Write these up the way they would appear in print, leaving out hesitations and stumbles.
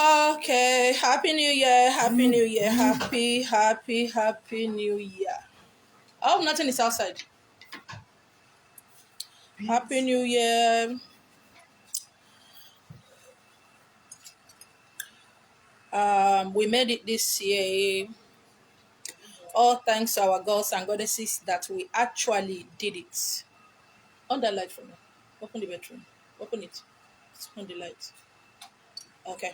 Okay, happy new year, happy new year, happy new year. Oh, nothing is outside. Happy new year. We made it this year. All thanks to our gods and goddesses that we actually did it. On that light for me. Open the bedroom. Open it. On the light. Okay.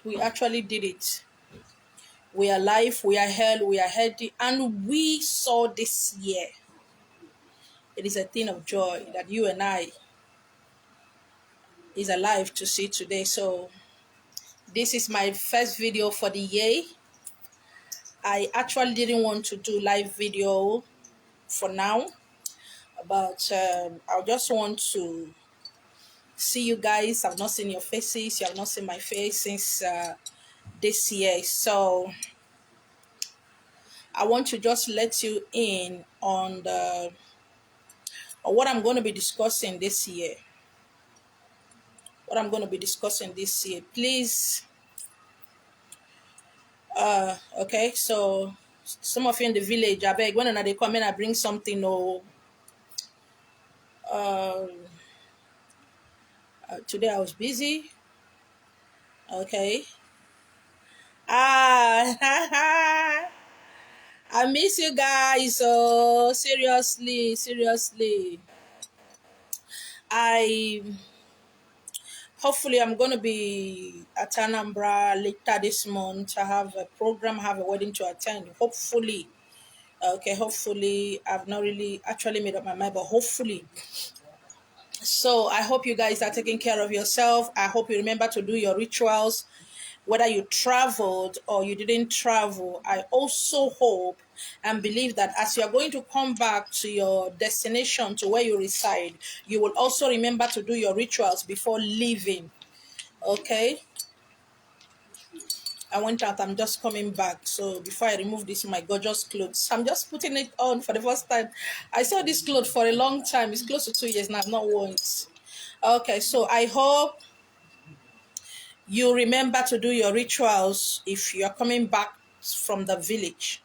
We actually did it. We are alive, we are held, we are healthy, and we saw this year. It is a thing of joy that you and I is alive to see today. So this is my first video for the year. I actually didn't want to do live video for now, but I just want to see you guys. I've not seen your faces. You have not seen my face since this year. So I want to just let you in on what I'm going to be discussing this year. What I'm going to be discussing this year. Please, okay, so some of you in the village, I beg, when they come in, I bring something. Today I was busy. Okay. I miss you guys. So seriously. I hopefully I'm gonna be at Anambra later this month. I have a program, I have a wedding to attend. Hopefully. Okay, hopefully I've not really actually made up my mind, but hopefully. So I hope you guys are taking care of yourself. I hope you remember to do your rituals, whether you traveled or you didn't travel. I also hope and believe that as you are going to come back to your destination, to where you reside, you will also remember to do your rituals before leaving. Okay? I went out, I'm just coming back. So before I remove this, my gorgeous clothes, I'm just putting it on for the first time. I saw this clothes for a long time. It's close to 2 years now. I've not worn it. Okay, so I hope you remember to do your rituals if you are coming back from the village.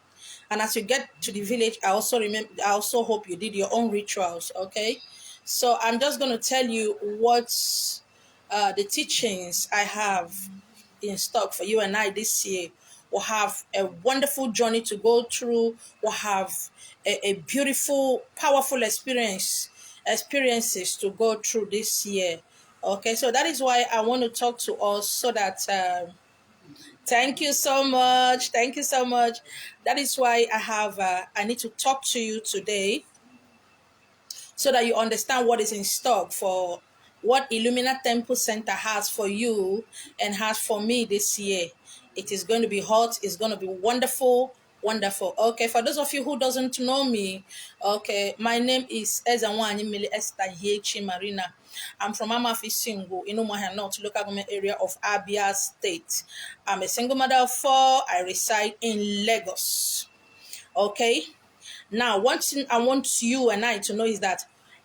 And as you get to the village, I also hope you did your own rituals. Okay, so I'm just going to tell you what the teachings I have in stock for you and I this year. We'll have a wonderful journey to go through. We'll have a beautiful, powerful experiences to go through this year. Okay, so that is why I want to talk to us so that thank you so much. Thank you so much. That is why I need to talk to you today so that you understand what is in stock for what Illumina Temple Center has for you and has for me this year. It is going to be hot. It's going to be wonderful. Wonderful. Okay, for those of you who doesn't know me, okay, my name is Ezanwani Mili Esther Hiechi Marina. I'm from Amafi Singu in Umuahia North, local government area of Abia State. I'm a single mother of 4. I reside in Lagos. Okay. Now, one thing I want you and I to know is that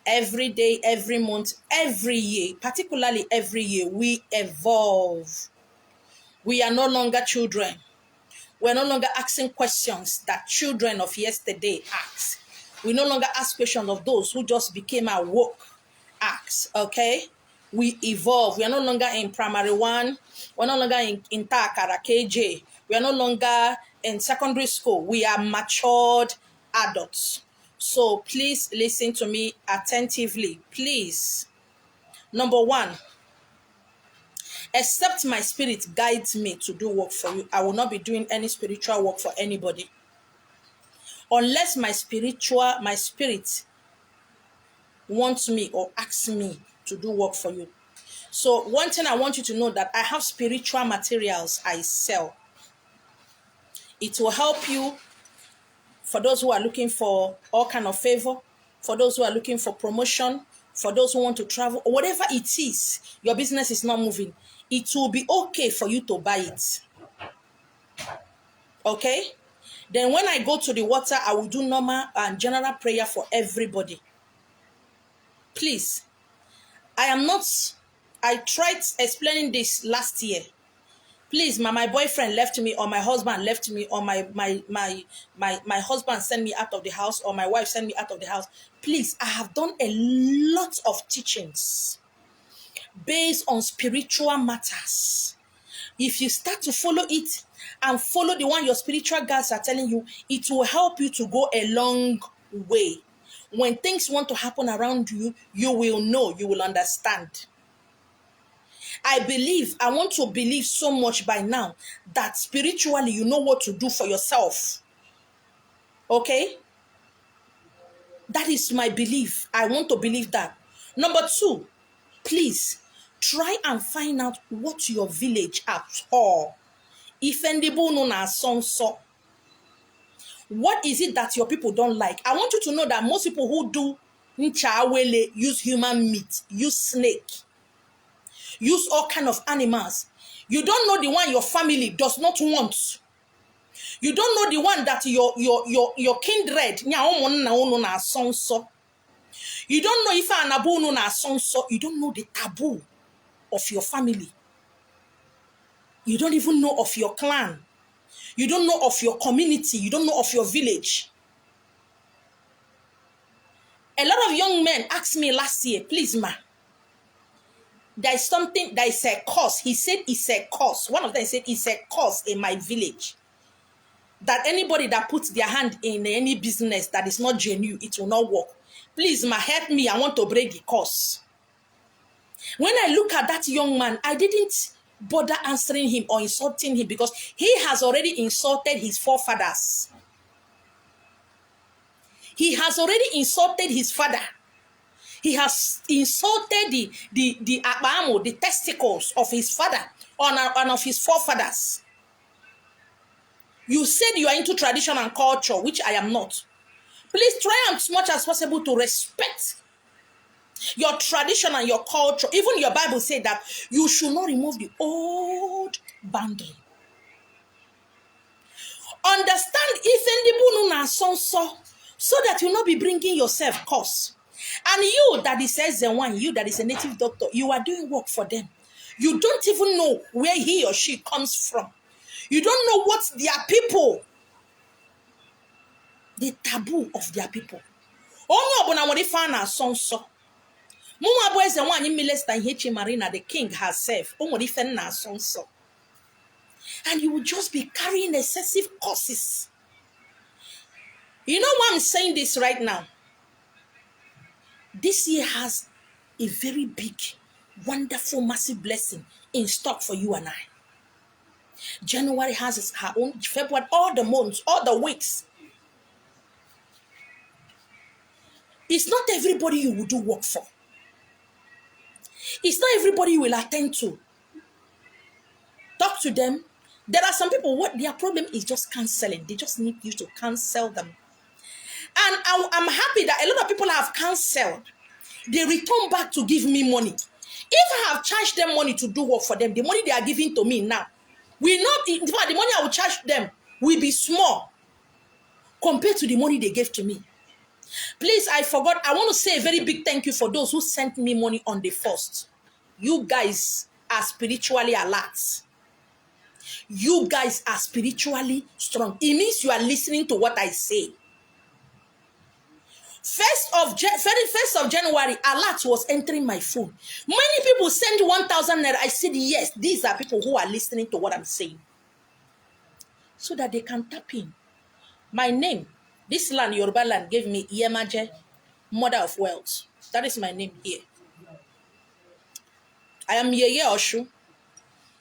every day, every month, every year, particularly every year, we evolve. We are no longer children. We're no longer asking questions that children of yesterday asked. We no longer ask questions of those who just became awoke asked, okay? We evolve. We are no longer in primary 1. We're no longer in Takara, KJ. We are no longer in secondary school. We are matured adults. So please listen to me attentively. Please. Number 1, except my spirit guides me to do work for you, I will not be doing any spiritual work for anybody. Unless my spirit wants me or asks me to do work for you. So one thing I want you to know that I have spiritual materials I sell. It will help you for those who are looking for all kind of favor, for those who are looking for promotion, for those who want to travel, or whatever it is, your business is not moving. It will be okay for you to buy it. Okay? Then when I go to the water, I will do normal and general prayer for everybody. Please, I am not I tried explaining this last year. Please, my boyfriend left me, or my husband left me, or my husband sent me out of the house, or my wife sent me out of the house. Please, I have done a lot of teachings based on spiritual matters. If you start to follow it and follow the one your spiritual guides are telling you, it will help you to go a long way. When things want to happen around you, you will know, you will understand. I want to believe so much by now that spiritually you know what to do for yourself. Okay? That is my belief. I want to believe that. Number 2, please try and find out what your village at all. If what is it that your people don't like? I want you to know that most people who do nchawele use human meat, use snake, use all kind of animals. You don't know the one your family does not want. You don't know the one that your kindred. You don't know if anabu na sonso. You don't know the taboo of your family. You don't even know of your clan. You don't know of your community. You don't know of your village. A lot of young men asked me last year, please, ma, there is something, there is a curse. He said it's a curse. One of them said it's a curse in my village. That anybody that puts their hand in any business that is not genuine, it will not work. Please, ma, help me. I want to break the curse. When I look at that young man, I didn't bother answering him or insulting him because he has already insulted his forefathers. He has already insulted his father. He has insulted the testicles of his father and of his forefathers. You said you are into tradition and culture, which I am not. Please try as much as possible to respect your tradition and your culture. Even your Bible said that you should not remove the old boundary. Understand so that you will not be bringing yourself curse. And you that is a one, you that is a native doctor, you are doing work for them. You don't even know where he or she comes from. You don't know what their people, the taboo of their people. The king herself. And you will just be carrying excessive curses. You know why I'm saying this right now? This year has a very big, wonderful, massive blessing in stock for you and I. January has her own, February, all the months, all the weeks. It's not everybody you will do work for. It's not everybody you will attend to. Talk to them. There are some people, what their problem is just canceling. They just need you to cancel them. And I'm happy that a lot of people have canceled. They return back to give me money. If I have charged them money to do work for them, the money they are giving to me now, will not, in fact, the money I will charge them will be small compared to the money they gave to me. Please, I forgot. I want to say a very big thank you for those who sent me money on the 1st. You guys are spiritually alert. You guys are spiritually strong. It means you are listening to what I say. 1st of January, alert was entering my phone. Many people send 1,000 naira. I said, yes, these are people who are listening to what I'm saying. So that they can tap in. My name, this land, Yoruba land, gave me Iyemaje, mother of wealth. That is my name here. I am Yeye Oshu.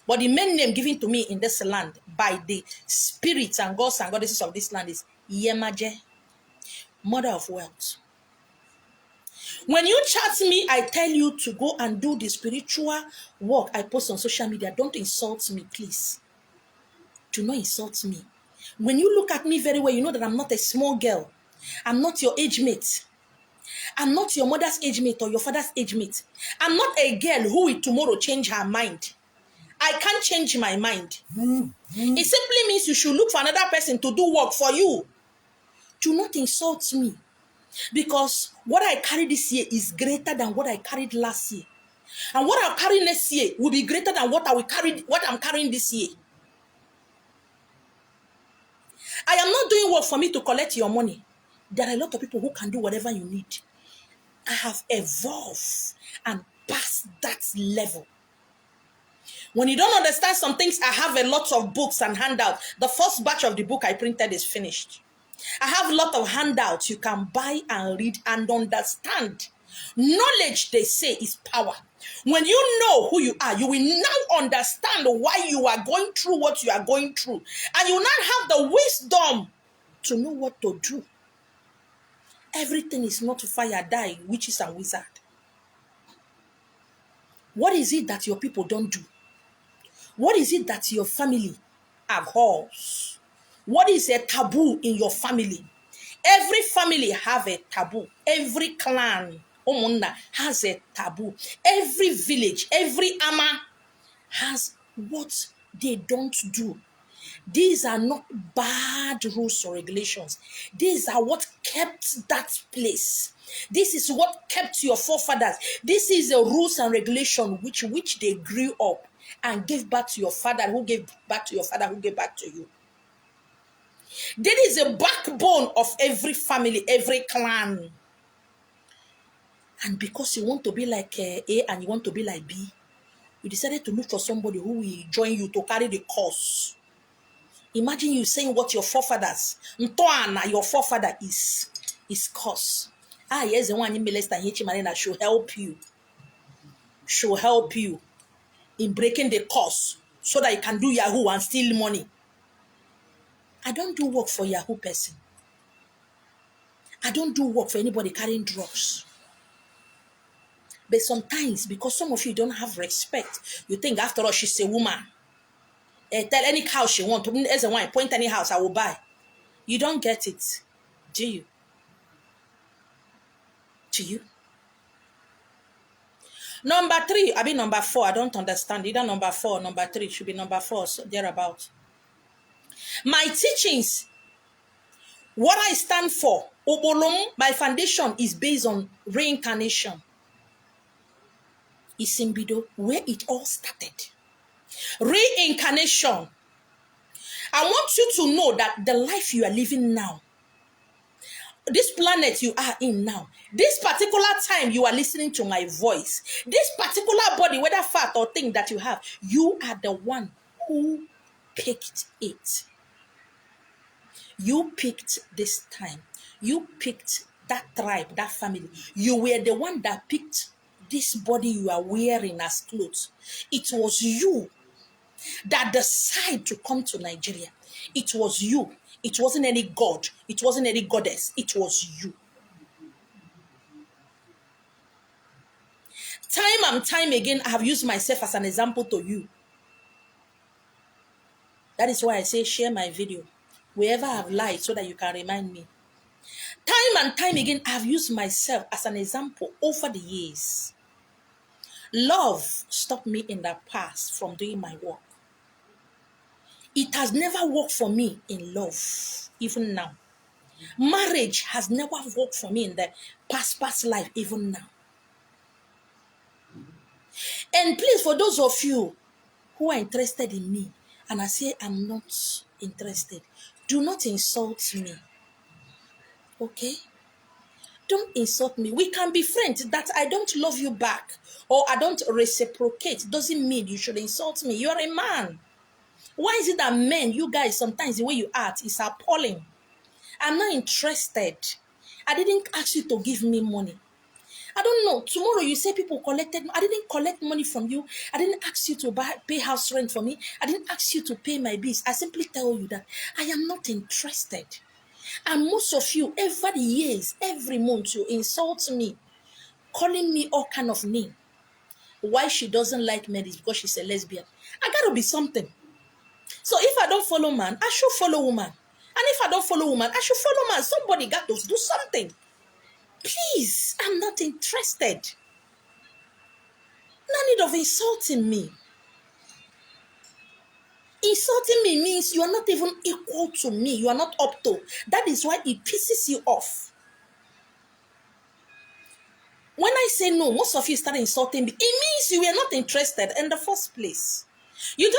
But the main name given to me in this land by the spirits and gods and goddesses of this land is Iyemaje, mother of wealth. When you chat me, I tell you to go and do the spiritual work I post on social media. Don't insult me, please. Do not insult me. When you look at me very well, you know that I'm not a small girl. I'm not your age mate. I'm not your mother's age mate or your father's age mate. I'm not a girl who will tomorrow change her mind. I can't change my mind. It simply means you should look for another person to do work for you. Do not insult me. Because what I carry this year is greater than what I carried last year. And what I'll carry next year will be greater than what I'm carrying this year. I am not doing work for me to collect your money. There are a lot of people who can do whatever you need. I have evolved and passed that level. When you don't understand some things, I have a lot of books and handouts. The first batch of the book I printed is finished. I have a lot of handouts you can buy and read and understand. Knowledge, they say, is power. When you know who you are, you will now understand why you are going through what you are going through. And you will now have the wisdom to know what to do. Everything is not fire, die, witches and wizards. What is it that your people don't do? What is it that your family abhors? What is a taboo in your family? Every family have a taboo. Every clan has a taboo. Every village, every ama has what they don't do. These are not bad rules or regulations. These are what kept that place. This is what kept your forefathers. This is the rules and regulation which they grew up and gave back to your father, who gave back to your father, who gave back to you. That is a backbone of every family, every clan. And because you want to be like A and you want to be like B, you decided to look for somebody who will join you to carry the course. Imagine you saying what your forefathers, your forefather is curse. Yes, the one in Melesta Hichimanena should help you. Should help you in breaking the curse so that you can do Yahoo and steal money. I don't do work for Yahoo person. I don't do work for anybody carrying drugs. But sometimes, because some of you don't have respect, you think after all she's a woman. Tell any house she wants, as a wine, point any house I will buy. You don't get it, do you? To you. Number 3, I mean number 4, I don't understand. Either number 4 or number 3, it should be number 4, so thereabout. My teachings, what I stand for, my foundation is based on reincarnation. Isimbido, where it all started. Reincarnation. I want you to know that the life you are living now, this planet you are in now, this particular time you are listening to my voice, this particular body, whether fat or thing that you have, you are the one who picked it. You picked this time. You picked that tribe, that family. You were the one that picked this body you are wearing as clothes. It was you that decided to come to Nigeria. It was you. It wasn't any god. It wasn't any goddess. It was you. Time and time again, I have used myself as an example to you. That is why I say share my video wherever I have lied so that you can remind me. Time and time again, I have used myself as an example over the years. Love stopped me in the past from doing my work. It has never worked for me in love, even now. Marriage has never worked for me in the past life, even now. And please, for those of you who are interested in me, and I say I'm not interested, do not insult me. Okay? Don't insult me. We can be friends. That I don't love you back or I don't reciprocate doesn't mean you should insult me. You're a man. Why is it that men, you guys, sometimes the way you act is appalling? I'm not interested. I didn't ask you to give me money. I don't know. Tomorrow you say people collected. I didn't collect money from you. I didn't ask you to pay house rent for me. I didn't ask you to pay my bills. I simply tell you that I am not interested. And most of you, every years, every month, you insult me, calling me all kind of name. Why she doesn't like men is because she's a lesbian. I gotta be something. So if I don't follow man, I should follow woman. And if I don't follow woman, I should follow man. Somebody got to do something. Please, I'm not interested. No need of insulting me. Insulting me means you are not even equal to me. You are not up to. That is why it pisses you off. When I say no, most of you start insulting me. It means you were not interested in the first place. You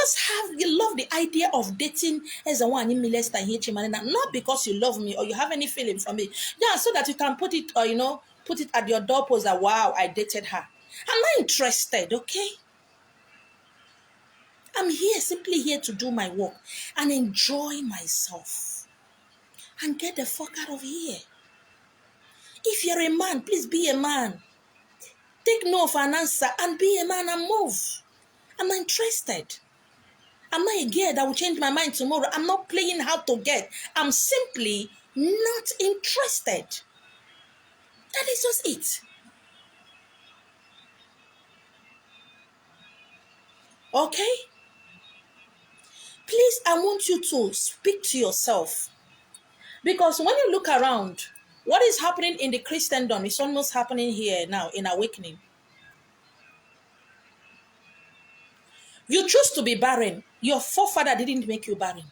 love the idea of dating as a one in Milesta here, not because you love me or you have any feeling for me. Yeah, so that you can put it, or put it at your doorpost that wow, I dated her. I'm not interested, okay? I'm here, simply here to do my work and enjoy myself and get the fuck out of here. If you're a man, please be a man. Take no for an answer and be a man and move. I'm not interested. I'm not a girl that will change my mind tomorrow. I'm not playing how to get. I'm simply not interested. That is just it. Okay? Please, I want you to speak to yourself. Because when you look around, what is happening in the Christendom is almost happening here now in Awakening. You choose to be barren. Your forefather didn't make you barren.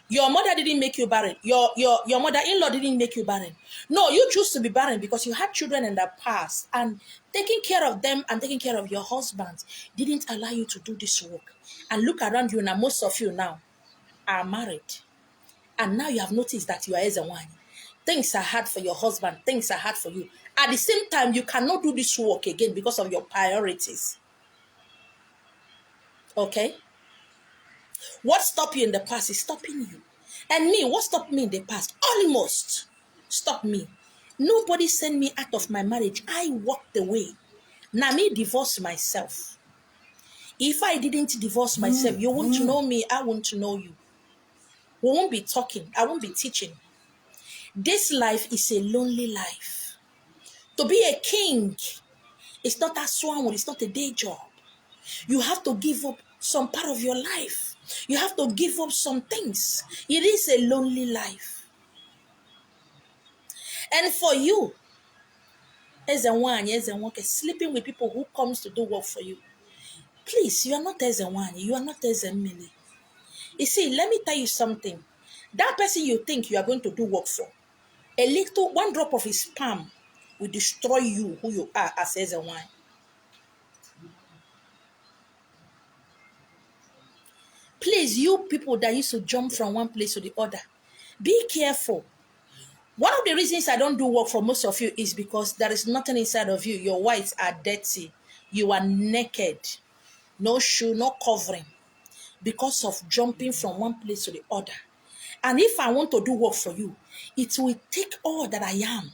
Your mother didn't make you barren. Your mother-in-law didn't make you barren. No, you choose to be barren because you had children in the past, and taking care of them and taking care of your husband didn't allow you to do this work. And look around you now, most of you now are married. And now you have noticed that you are as a one. Things are hard for your husband. Things are hard for you. At the same time, you cannot do this work again because of your priorities. Okay? What stopped you in the past is stopping you. And me, what stopped me in the past? Almost stopped me. Nobody sent me out of my marriage. I walked away. Now me divorce myself. If I didn't divorce myself, you won't know me, I won't know you. We won't be talking. I won't be teaching. This life is a lonely life. To be a king, it's not a swan, it's not a day job. You have to give up some part of your life. You have to give up some things. It is a lonely life. And for you, as a one, sleeping with people who comes to do work for you, please, you are not as a one, you are not as a many. You see, let me tell you something. That person you think you are going to do work for, one drop of his sperm will destroy you, who you are as a one. Please, you people that used to jump from one place to the other, be careful. One of the reasons I don't do work for most of you is because there is nothing inside of you. Your whites are dirty. You are naked. No shoe, no covering. Because of jumping from one place to the other. And if I want to do work for you, it will take all that I am.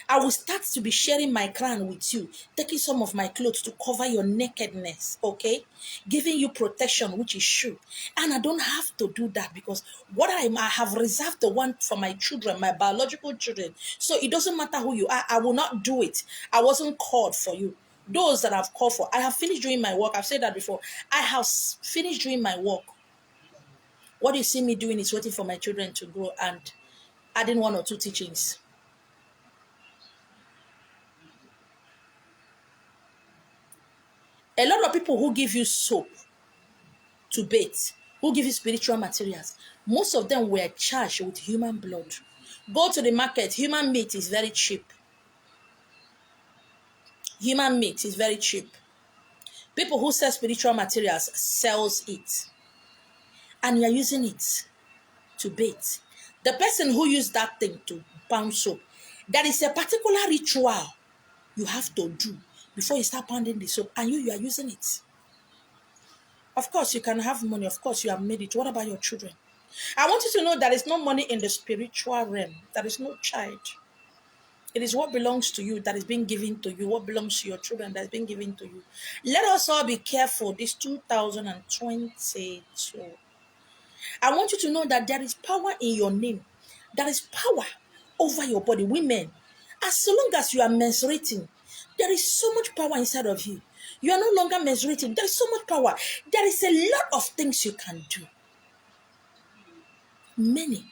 I will start to be sharing my crown with you, taking some of my clothes to cover your nakedness, okay? Giving you protection, which is true. And I don't have to do that because I have reserved the one for my children, my biological children. So it doesn't matter who you are. I will not do it. I wasn't called for you. Those that I've called for, I have finished doing my work. I've said that before. I have finished doing my work. What you see me doing is waiting for my children to grow and adding one or two teachings. A lot of people who give you soap to bathe, who give you spiritual materials, most of them were charged with human blood. Go to the market, human meat is very cheap. Human meat is very cheap. People who sell spiritual materials sells it. And you're using it to bathe. The person who used that thing to pound soap, there is a particular ritual you have to do before you start pounding the soap, and you are using it. Of course, you can have money. Of course, you have made it. What about your children? I want you to know there is no money in the spiritual realm. There is no child. It is what belongs to you that is being given to you. What belongs to your children that is being given to you. Let us all be careful. This 2022. I want you to know that there is power in your name. There is power over your body. Women, as long as you are menstruating, there is so much power inside of you. You are no longer menstruating. There is so much power. There is a lot of things you can do. Many.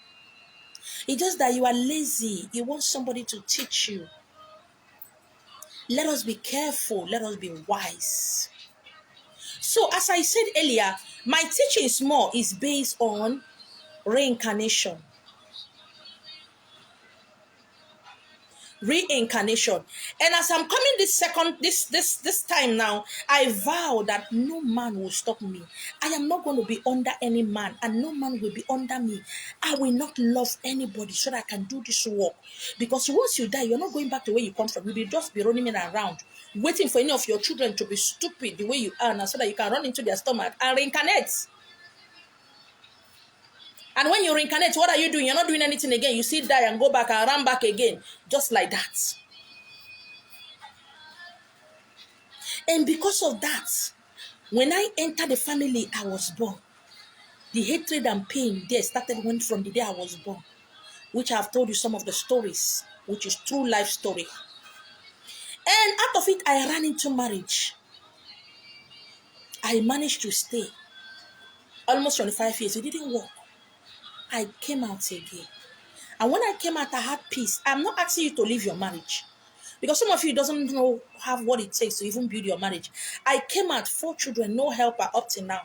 It's just that you are lazy. You want somebody to teach you. Let us be careful. Let us be wise. So as I said earlier, my teaching is based on reincarnation. reincarnation. And as I'm coming this time now, I vow that no man will stop me. I am not going to be under any man, and no man will be under me. I will not love anybody so that I can do this work. Because once you die, you're not going back to where you come from. You'll be just be running around, waiting for any of your children to be stupid the way you are now, so that you can run into their stomach and reincarnate. And when you reincarnate, what are you doing? You're not doing anything again. You see, die and go back and run back again. Just like that. And because of that, when I entered the family I was born, the hatred and pain there started when from the day I was born, which I've told you some of the stories, which is true life story. And out of it, I ran into marriage. I managed to stay almost 25 years. It didn't work. I came out again. And when I came out, I had peace. I'm not asking you to leave your marriage, because some of you doesn't know have what it takes to even build your marriage. I came out 4 children, no helper up to now.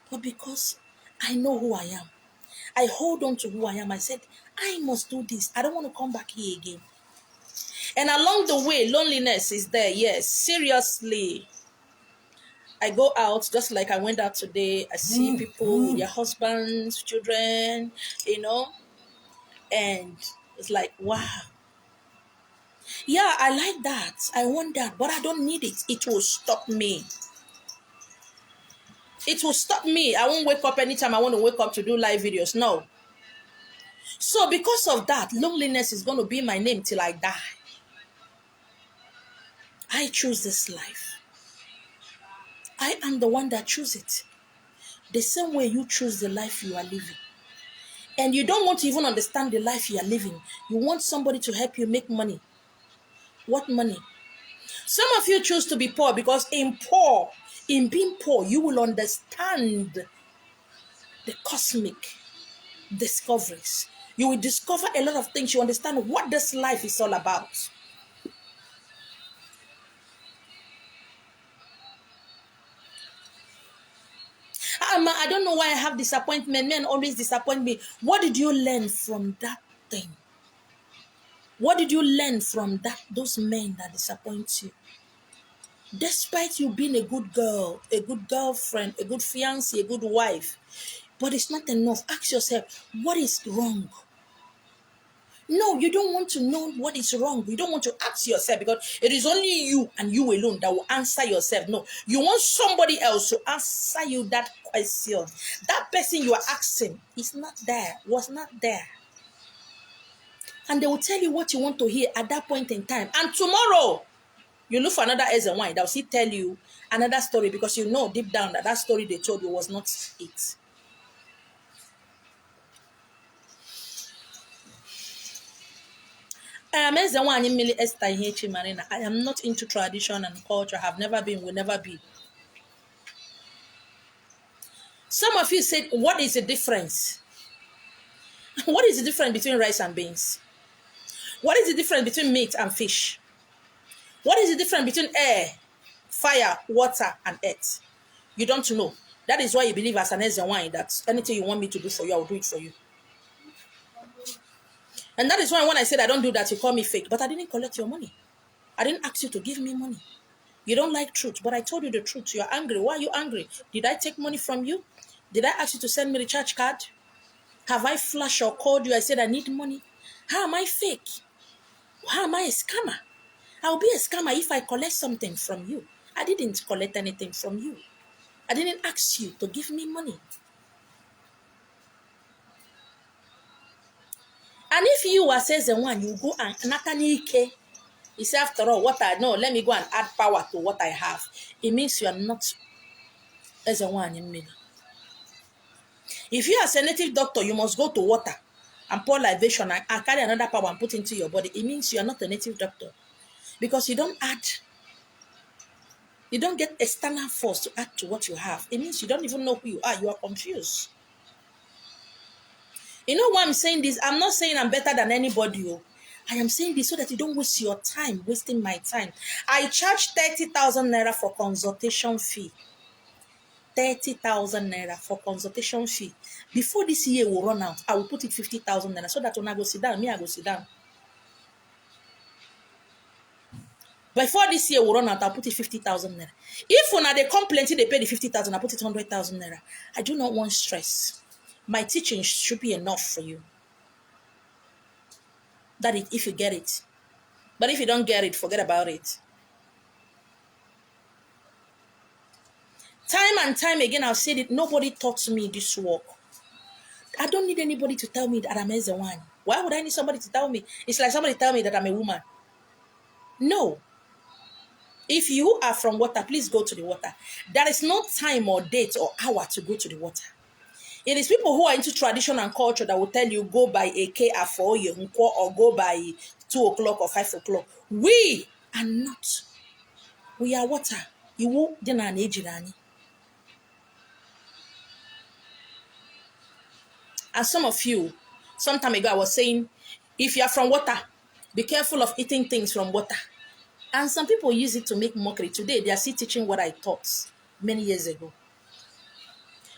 But because I know who I am, I hold on to who I am. I said, I must do this. I don't want to come back here again. And along the way, loneliness is there. Yes, seriously. I go out just like I went out today. I see people with their husbands, children, and it's like, wow. Yeah, I like that. I want that, but I don't need it. It will stop me. It will stop me. I won't wake up anytime I want to wake up to do live videos. No. So because of that, loneliness is going to be my name till I die. I choose this life. I am the one that choose it. The same way you choose the life you are living. And you don't want to even understand the life you are living. You want somebody to help you make money. What money? Some of you choose to be poor because in being poor, you will understand the cosmic discoveries. You will discover a lot of things. You understand what this life is all about. I don't know why I have disappointment. Men always disappoint me. What did you learn from that thing? What did you learn from those men that disappoint you? Despite you being a good girl, a good girlfriend, a good fiancé, a good wife, but it's not enough. Ask yourself, what is wrong? No, you don't want to know what is wrong. You don't want to ask yourself, because it is only you and you alone that will answer yourself. No, you want somebody else to answer you that question. That person you are asking is not there, was not there. And they will tell you what you want to hear at that point in time. And tomorrow, you look for another eggs and wine. They'll still tell you another story, because you know deep down that story they told you was not it. I am Esther Ihechi Marina. I am not into tradition and culture. Have never been, will never be. Some of you said, what is the difference? What is the difference between rice and beans? What is the difference between meat and fish? What is the difference between air, fire, water, and earth? You don't know. That is why you believe as an eggs and wine that anything you want me to do for you, I will do it for you. And that is why when I said I don't do that, you call me fake. But I didn't collect your money. I didn't ask you to give me money. You don't like truth, but I told you the truth. You're angry. Why are you angry? Did I take money from you? Did I ask you to send me the recharge card? Have I flashed or called you? I said I need money. How am I fake? How am I a scammer? I'll be a scammer if I collect something from you. I didn't collect anything from you. I didn't ask you to give me money. And if you are says the one, you go and natanike. You say, after all, what I know, let me go and add power to what I have. It means you are not as a one in me. If you are a native doctor, you must go to water and pour libation and carry another power and put into your body. It means you are not a native doctor. Because you don't get external force to add to what you have. It means you don't even know who you are. You are confused. You know why I'm saying this? I'm not saying I'm better than anybody. I am saying this so that you don't waste your time, wasting my time. I charge 30,000 naira for consultation fee. 30,000 naira for consultation fee. Before this year will run out, I will put it 50,000 naira so that when I go sit down, me, I go sit down. Before this year will run out, I'll put it 50,000 naira. If when they come plenty, they pay the 50,000, I put it 100,000 naira. I do not want stress. My teaching should be enough for you. That is, if you get it. But if you don't get it, forget about it. Time and time again, I've said it. Nobody taught me this work. I don't need anybody to tell me that I'm a one. Why would I need somebody to tell me? It's like somebody tell me that I'm a woman. No. If you are from water, please go to the water. There is no time or date or hour to go to the water. It is people who are into tradition and culture that will tell you go by a K or go by 2 o'clock or 5 o'clock. We are not. We are water. You will then an age. And some of you, some time ago, I was saying, if you are from water, be careful of eating things from water. And some people use it to make mockery. Today, they are still teaching what I taught many years ago.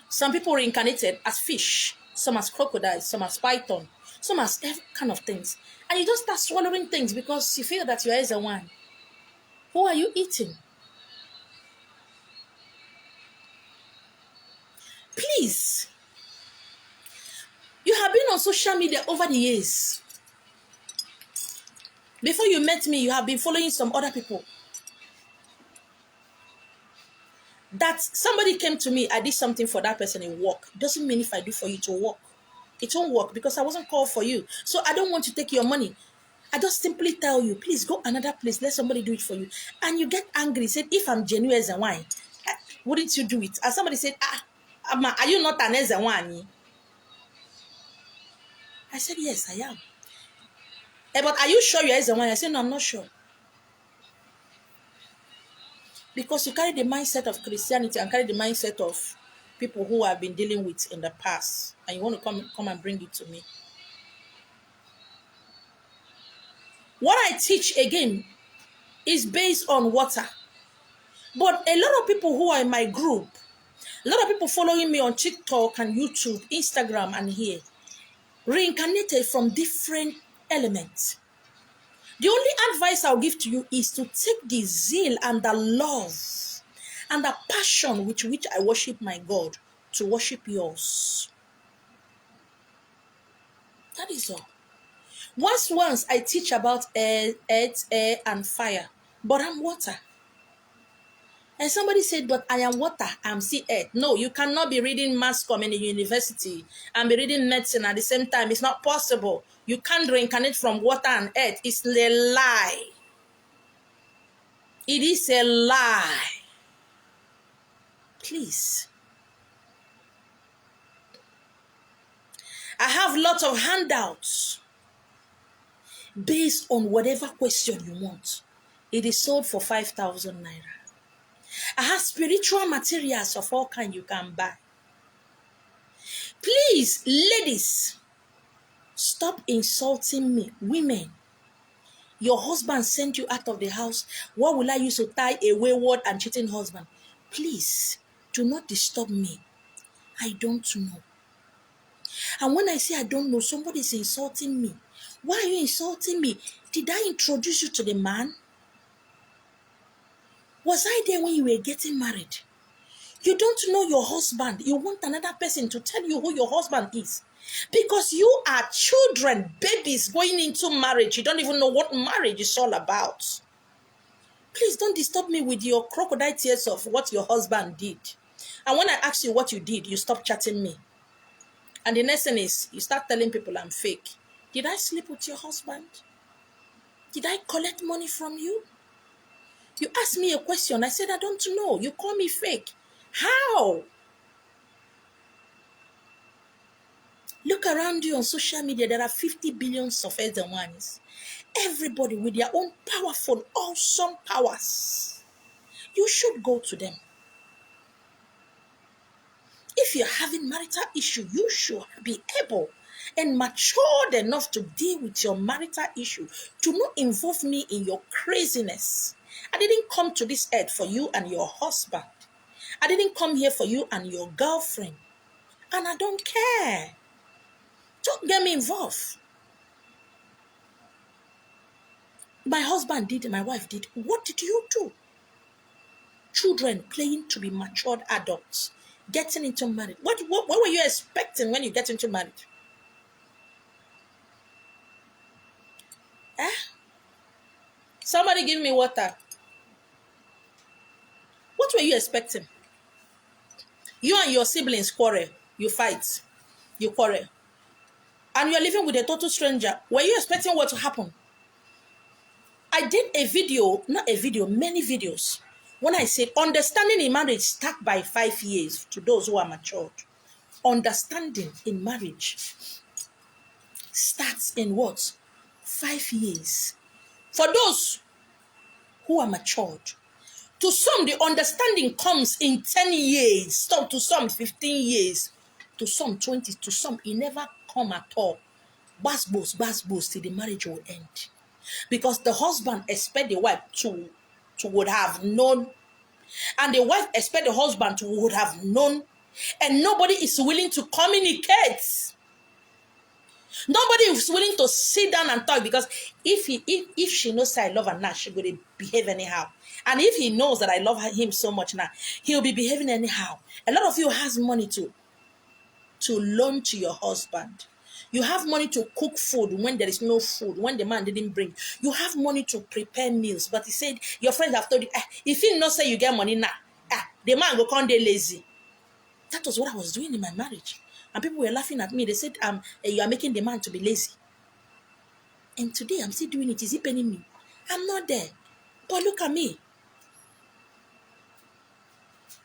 Some people reincarnated as fish, some as crocodiles, some as python, some as every kind of things. And you just start swallowing things because you feel that you are the one. Who are you eating? Please. You have been on social media over the years. Before you met me, you have been following some other people. That somebody came to me, I did something for that person in work. Doesn't mean if I do for you to work. It won't work because I wasn't called for you. So I don't want to take your money. I just simply tell you, please go another place. Let somebody do it for you. And you get angry. Said, if I'm genuine as a wine, wouldn't you do it? And somebody said, are you not an as a wine? I said, yes, I am. But are you sure you're as a wine? I said, no, I'm not sure. Because you carry the mindset of Christianity and carry the mindset of people who have been dealing with in the past. And you want to come and bring it to me. What I teach, again, is based on water. But a lot of people who are in my group, a lot of people following me on TikTok and YouTube, Instagram and here, reincarnated from different elements. The only advice I'll give to you is to take the zeal and the love and the passion with which I worship my God to worship yours. That is all. Once I teach about earth, air, and fire, but I'm water. And somebody said, but I am water, I'm still earth. No, you cannot be reading mass comm in a university and be reading medicine at the same time. It's not possible. You can't reincarnate from water and earth. It's a lie. It is a lie. Please. I have lots of handouts based on whatever question you want. It is sold for 5,000 naira. I have spiritual materials of all kinds you can buy. Please, ladies, stop insulting me. Women, your husband sent you out of the house. What will I use to tie a wayward and cheating husband? Please, do not disturb me. I don't know. And when I say I don't know, somebody is insulting me. Why are you insulting me? Did I introduce you to the man? Was I there when you were getting married? You don't know your husband. You want another person to tell you who your husband is. Because you are children, babies going into marriage. You don't even know what marriage is all about. Please don't disturb me with your crocodile tears of what your husband did. And when I ask you what you did, you stop chatting me. And the next thing is, you start telling people I'm fake. Did I sleep with your husband? Did I collect money from you? You asked me a question. I said, I don't know. You call me fake. How? Look around you on social media. There are 50 billions of other ones. Everybody with their own powerful, awesome powers. You should go to them. If you're having marital issue, you should be able and matured enough to deal with your marital issue. Do not involve me in your craziness. I didn't come to this earth for you and your husband. I didn't come here for you and your girlfriend. And I don't care. Don't get me involved. My husband did, my wife did. What did you do? Children playing to be matured adults, getting into marriage. What were you expecting when you get into marriage? Eh? Somebody give me water. What were you expecting? You and your siblings quarrel. You fight. You quarrel. And you're living with a total stranger. Were you expecting what to happen? I did a video, not a video, many videos. When I said understanding in marriage start by 5 years to those who are matured. Understanding in marriage starts in what? 5 years. For those who are matured. To some, the understanding comes in 10 years. To some, 15 years. To some, 20. To some, it never come at all. Bass boast till the marriage will end. Because the husband expect the wife to would have known. And the wife expect the husband to would have known. And nobody is willing to communicate. Nobody is willing to sit down and talk, because if she knows I love her now, she's going to behave anyhow. And if he knows that I love him so much now, he'll be behaving anyhow. A lot of you has money to loan to your husband. You have money to cook food when there is no food, when the man didn't bring. You have money to prepare meals. But he said, your friends have told you, if he not say you get money now, the man go come dey lazy. That was what I was doing in my marriage. And people were laughing at me. They said, you are making the man to be lazy. And today I'm still doing it. Is he paying me? I'm not there. But look at me.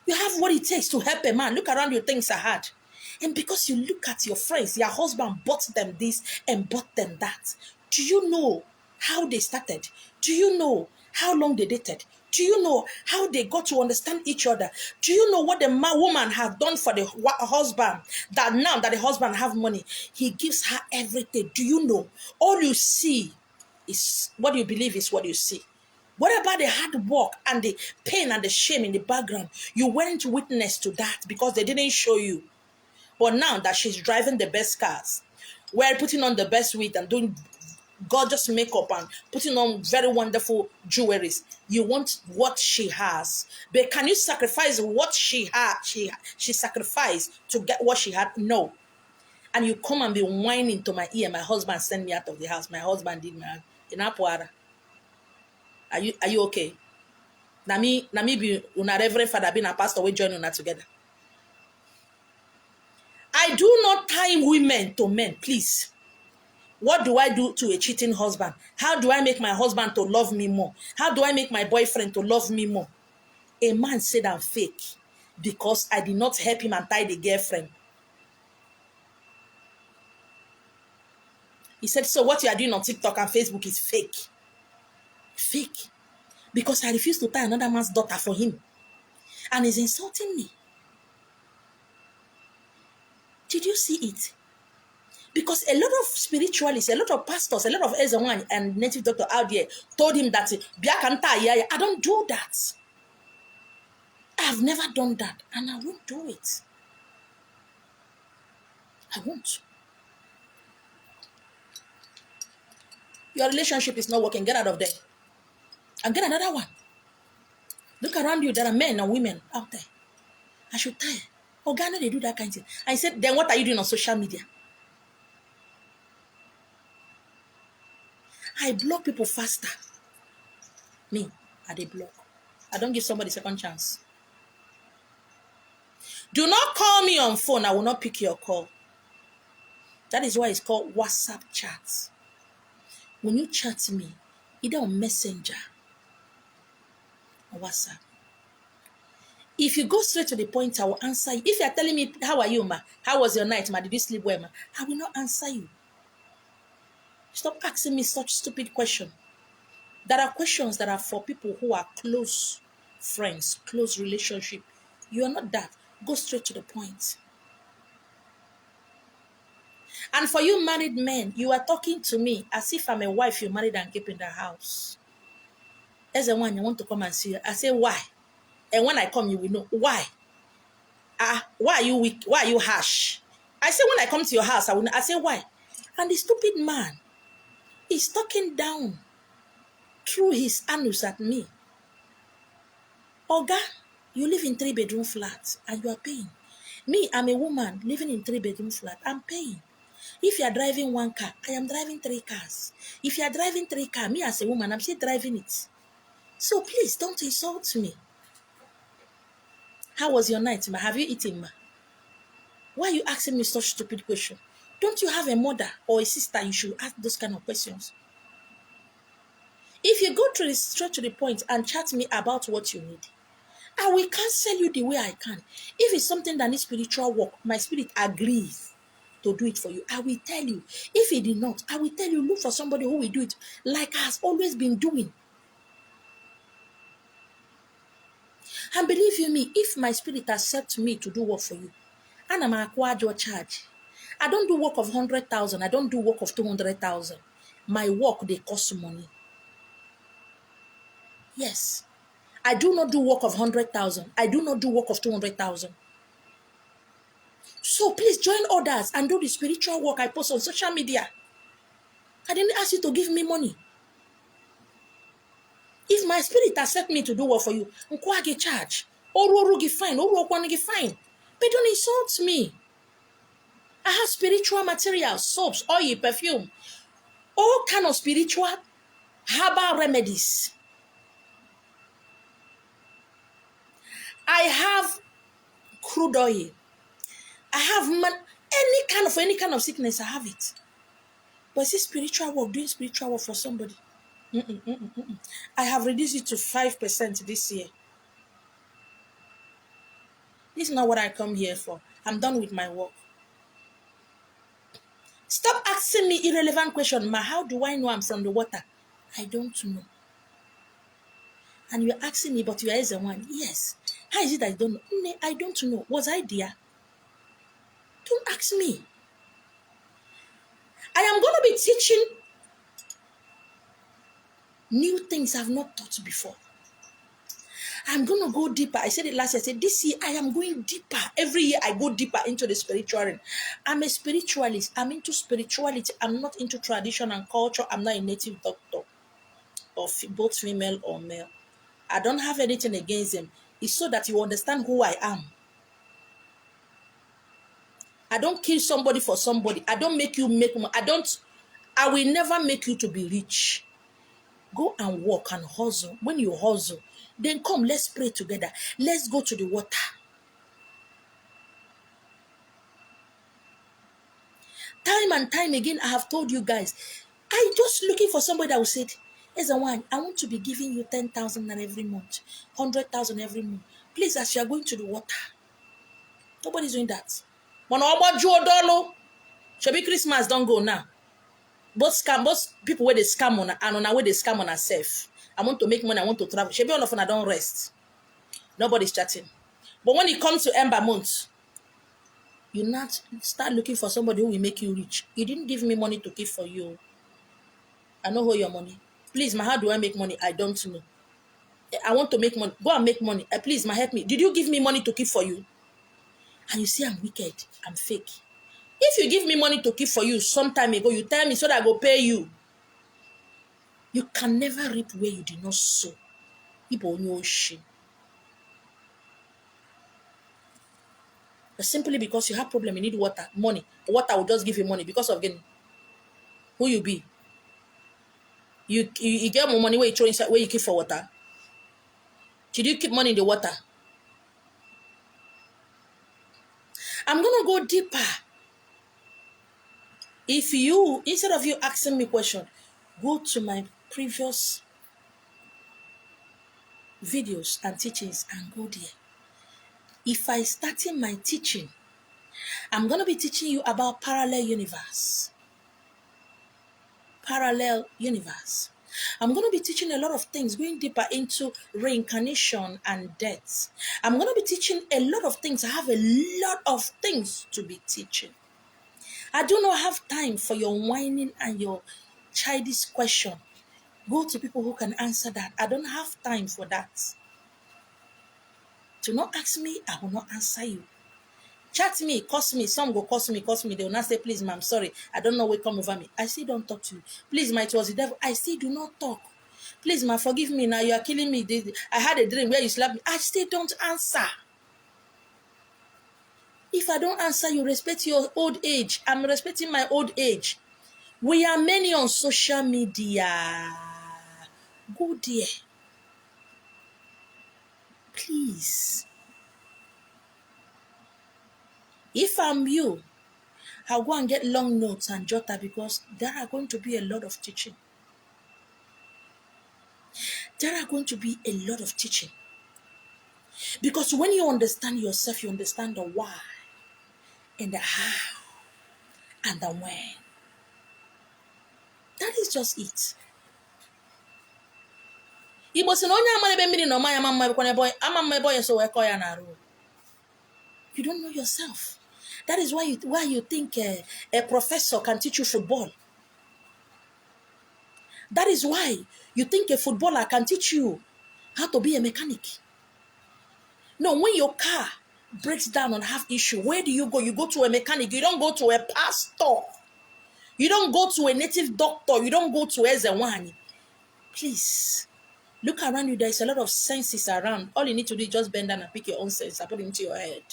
You have what it takes to help a man. Look around you, things are hard. And because you look at your friends, your husband bought them this and bought them that. Do you know how they started? Do you know how long they dated? Do you know how they got to understand each other? Do you know what the woman has done for the husband? That now that the husband have money, he gives her everything. Do you know? All you see is what you believe is what you see. What about the hard work and the pain and the shame in the background? You weren't witness to that because they didn't show you. But now that she's driving the best cars, we're putting on the best wig and doing gorgeous makeup and putting on very wonderful jewelries, you want what she has. But can you sacrifice what she had? She sacrificed to get what she had? No. And you come and be whining to my ear. My husband sent me out of the house. My husband did my in Apuara. Are you okay? Na me be una reverend father being a pastor, we join una together. I do not tie women to men, please. What do I do to a cheating husband? How do I make my husband to love me more? How do I make my boyfriend to love me more? A man said I'm fake because I did not help him and tie the girlfriend. He said, so what you are doing on TikTok and Facebook is fake. Fake. Because I refused to tie another man's daughter for him. And he's insulting me. Did you see it? Because a lot of spiritualists, a lot of pastors, a lot of Ezewan and native doctor out there told him that, I don't do that. I have never done that, and I won't do it. I won't. Your relationship is not working. Get out of there. And get another one. Look around you. There are men and women out there. I should tell you. Oh, Ghana, they do that kind of thing. I said, then what are you doing on social media? I block people faster. Me, I dey block. I don't give somebody a second chance. Do not call me on phone. I will not pick your call. That is why it's called WhatsApp chat. When you chat to me, either on Messenger or WhatsApp, if you go straight to the point, I will answer you. If you are telling me, how are you, ma? How was your night, ma? Did you sleep well, ma? I will not answer you. Stop asking me such stupid questions. There are questions that are for people who are close friends, close relationship. You are not that. Go straight to the point. And for you married men, you are talking to me as if I'm a wife you married and keep in the house. As a one, you want to come and see you. I say, why? And when I come, you will know. Why? Why are you weak? Why are you harsh? I say, when I come to your house, I say, why? And the stupid man is talking down through his anus at me. Oga, you live in 3-bedroom flat and you are paying. Me, I'm a woman living in 3-bedroom flat. I'm paying. If you are driving 1 car, I am driving 3 cars. If you are driving 3 cars, me as a woman, I'm still driving it. So please don't insult me. How was your night, ma? Have you eaten, ma? Why are you asking me such stupid question? Don't you have a mother or a sister you should ask those kind of questions? If you go straight to the point and chat me about what you need, I will counsel you the way I can. If it's something that needs spiritual work, my spirit agrees to do it for you. I will tell you. If it did not, I will tell you, look for somebody who will do it like I has always been doing. And believe you me, if my spirit accepts me to do work for you, and I'm acquired your charge. I don't do work of 100,000. I don't do work of 200,000. My work, they cost money. Yes. I do not do work of 100,000. I do not do work of 200,000. So please join others and do the spiritual work I post on social media. I didn't ask you to give me money. If my spirit accept me to do work for you, I get charge. Or fine. Or fine. But don't insult me. I have spiritual materials, soaps, oil, perfume, all kind of spiritual herbal remedies. I have crude oil. I have any kind of sickness, I have it. But see, spiritual work, doing spiritual work for somebody. I have reduced it to 5% this year. This is not what I come here for. I'm done with my work. Stop asking me irrelevant questions. Ma, how do I know I'm from the water? I don't know. And you're asking me, but you are as a one. Yes. How is it I don't know? I don't know. Was I there? Don't ask me. I am going to be teaching new things I've not taught before. I'm going to go deeper. I said it last year. I said, this year I am going deeper. Every year I go deeper into the spiritual realm. I'm a spiritualist. I'm into spirituality. I'm not into tradition and culture. I'm not a native doctor of both female or male. I don't have anything against them. It's so that you understand who I am. I don't kill somebody for somebody. I don't make you make money. I will never make you to be rich. Go and work and hustle. When you hustle, then come, let's pray together. Let's go to the water. Time and time again, I have told you guys, I'm just looking for somebody that will say, as a one, I want to be giving you 10,000 every month, 100,000 every month. Please, as you are going to the water. Nobody's doing that. Should be Christmas, don't go now. Both people where they scam on and on where they scam on herself. I want to make money, I want to travel. Should be all of I don't rest. Nobody's chatting. But when it comes to Ember month, you not start looking for somebody who will make you rich. You didn't give me money to keep for you. I know how your money. Please, how do I make money? I don't know. I want to make money. Go and make money. Please, help me. Did you give me money to keep for you? And you see I'm wicked. I'm fake. If you give me money to keep for you some time ago, you tell me so that I go pay you. You can never reap where you did not sow. People know shit. But simply because you have problem, you need water, money. Water will just give you money because of getting who you be. You get more money where you throw inside, where you keep for water. Did you keep money in the water? I'm gonna go deeper. If you, instead of you asking me question, go to my previous videos and teachings and go there. If I starting my teaching, I'm gonna be teaching you about parallel universe. Parallel universe. I'm going to be teaching a lot of things, going deeper into reincarnation and death. I'm going to be teaching a lot of things. I have a lot of things to be teaching. I do not have time for your whining and your childish question. Go to people who can answer that. I don't have time for that. Do not ask me, I will not answer you. Chat me, curse me. Some go curse me. They will not say, please, ma'am, sorry. I don't know what come over me. I still don't talk to you. Please, ma, it was the devil. I still do not talk. Please, ma, forgive me. Now you are killing me. I had a dream where you slapped me. I still don't answer. If I don't answer, you respect your old age. I'm respecting my old age. We are many on social media. Go there. Please. If I'm you, I'll go and get long notes and jotter because there are going to be a lot of teaching. There are going to be a lot of teaching. Because when you understand yourself, you understand the why and the how and the when. That is just it. Igbo si na onye amara ebe mmiri na ọma ya ma mma ebe boy so we call ya na arụ. You don't know yourself. That is why you think a professor can teach you football. That is why you think a footballer can teach you how to be a mechanic. No, when your car breaks down and have issue, where do you go? You go to a mechanic. You don't go to a pastor. You don't go to a native doctor. You don't go to Ezewani. Please, look around you. There is a lot of senses around. All you need to do is just bend down and pick your own sense and put it into your head.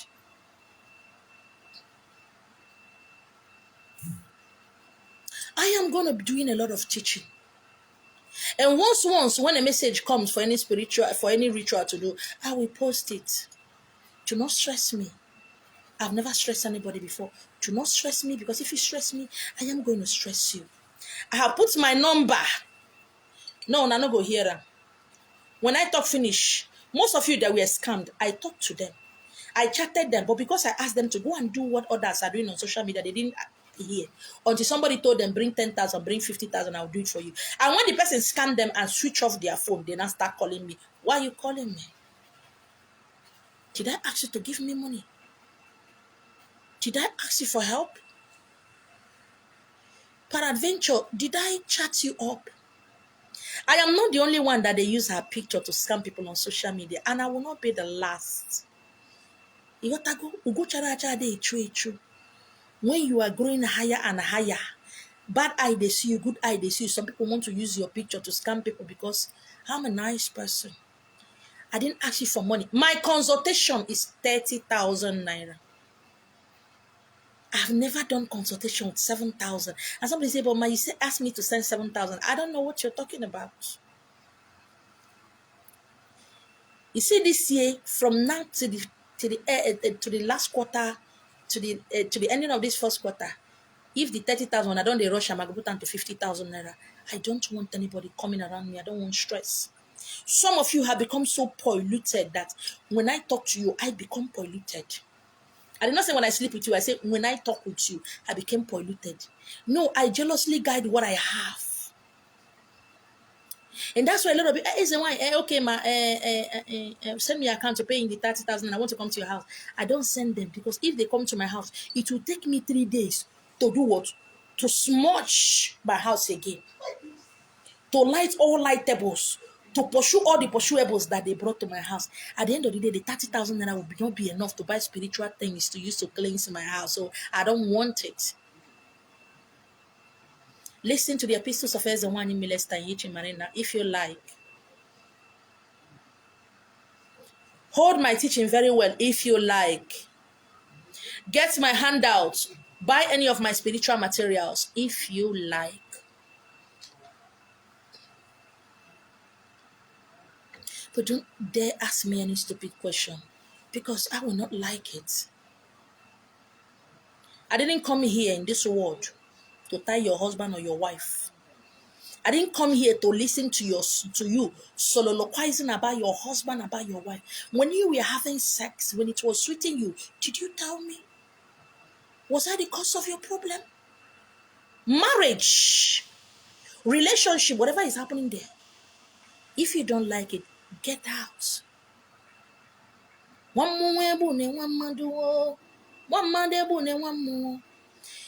I am going to be doing a lot of teaching. And once, when a message comes for any ritual to do, I will post it. Do not stress me. I've never stressed anybody before. Do not stress me, because if you stress me, I am going to stress you. I have put my number. No, I no go hear them. When I talk finish, most of you that were scammed, I talked to them. I chatted them, but because I asked them to go and do what others are doing on social media, they didn't hear. Until somebody told them, bring 10,000, bring 50,000, I'll do it for you. And when the person scanned them and switch off their phone, they now start calling me. Why are you calling me? Did I ask you to give me money? Did I ask you for help? Peradventure, did I chat you up? I am not the only one that they use her picture to scam people on social media, and I will not be the last. When you are growing higher and higher, bad eye they see you, good eye they see you. Some people want to use your picture to scam people because I'm a nice person. I didn't ask you for money. My consultation is 30,000 naira. I've never done consultation with 7,000. And somebody say, but you asked me to send 7,000. I don't know what you're talking about. You see, this year, from now to the last quarter, to the ending of this first quarter, if the 30,000, I don't rush, I'm going to put down to 50,000 naira. I don't want anybody coming around me. I don't want stress. Some of you have become so polluted that when I talk to you, I become polluted. I did not say when I sleep with you. I say when I talk with you, I became polluted. No, I jealously guide what I have. And that's why a lot of people say, okay, send me an account to pay in the 30,000 and I want to come to your house. I don't send them because if they come to my house, it will take me 3 days to do what? To smudge my house again. To light all lightables. To pursue all the pursuables that they brought to my house. At the end of the day, the 30,000 naira will not be enough to buy spiritual things to use to cleanse my house. So I don't want it. Listen to the epistles of Ezewani Milesta and Yichi Marina if you like. Hold my teaching very well if you like. Get my handouts. Buy any of my spiritual materials if you like. But don't dare ask me any stupid question because I will not like it. I didn't come here in this world to tie your husband or your wife. I didn't come here to listen to you soliloquizing about your husband, about your wife. When you were having sex, when it was sweeting you, did you tell me? Was that the cause of your problem? Marriage, relationship, whatever is happening there. If you don't like it, get out.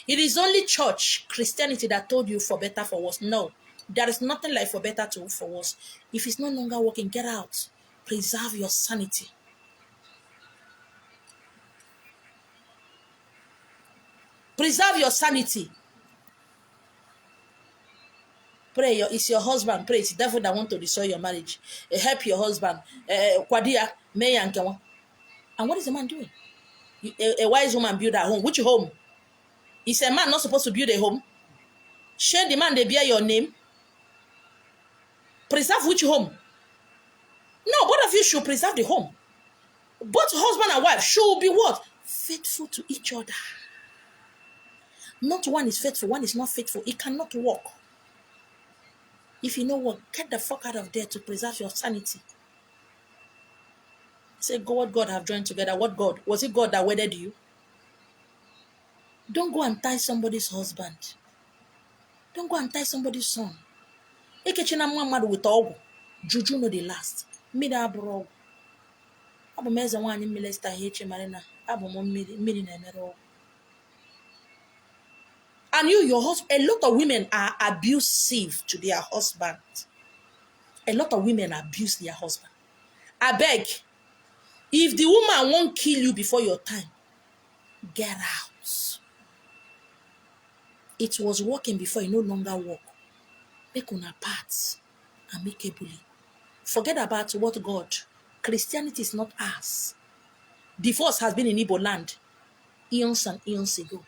It is only church, Christianity that told you for better, for worse. No, there is nothing like for better to for worse. If it's no longer working, get out. Preserve your sanity. Preserve your sanity. Pray. It's your husband. Pray. It's the devil that want to destroy your marriage. Help your husband. Kwadia, May and Kawa. And what is the man doing? A wise woman build her home. Which home? Is a man not supposed to build a home? Share the man they bear your name. Preserve which home? No, both of you should preserve the home. Both husband and wife should be what? Faithful to each other. Not one is faithful, one is not faithful. It cannot work. If you know what, get the fuck out of there to preserve your sanity. Say, God, what God have joined together. What God? Was it God that wedded you? Don't go and tie somebody's husband. Don't go and tie somebody's son. Ekechina mmadụ with ọgwụ. Juju no the last. Mmiri abụrụ ọgwụ. Abụ m eze nwaanyị mmiri star heche marina. Abụ m mmiri na-emere ọgwụ. And your husband, a lot of women are abusive to their husband. A lot of women abuse their husband. I beg, if the woman won't kill you before your time, get out. It was working before, it no longer work. Make una part amicably. Forget about what God. Christianity is not ours. Divorce has been in Igbo land eons and eons ago.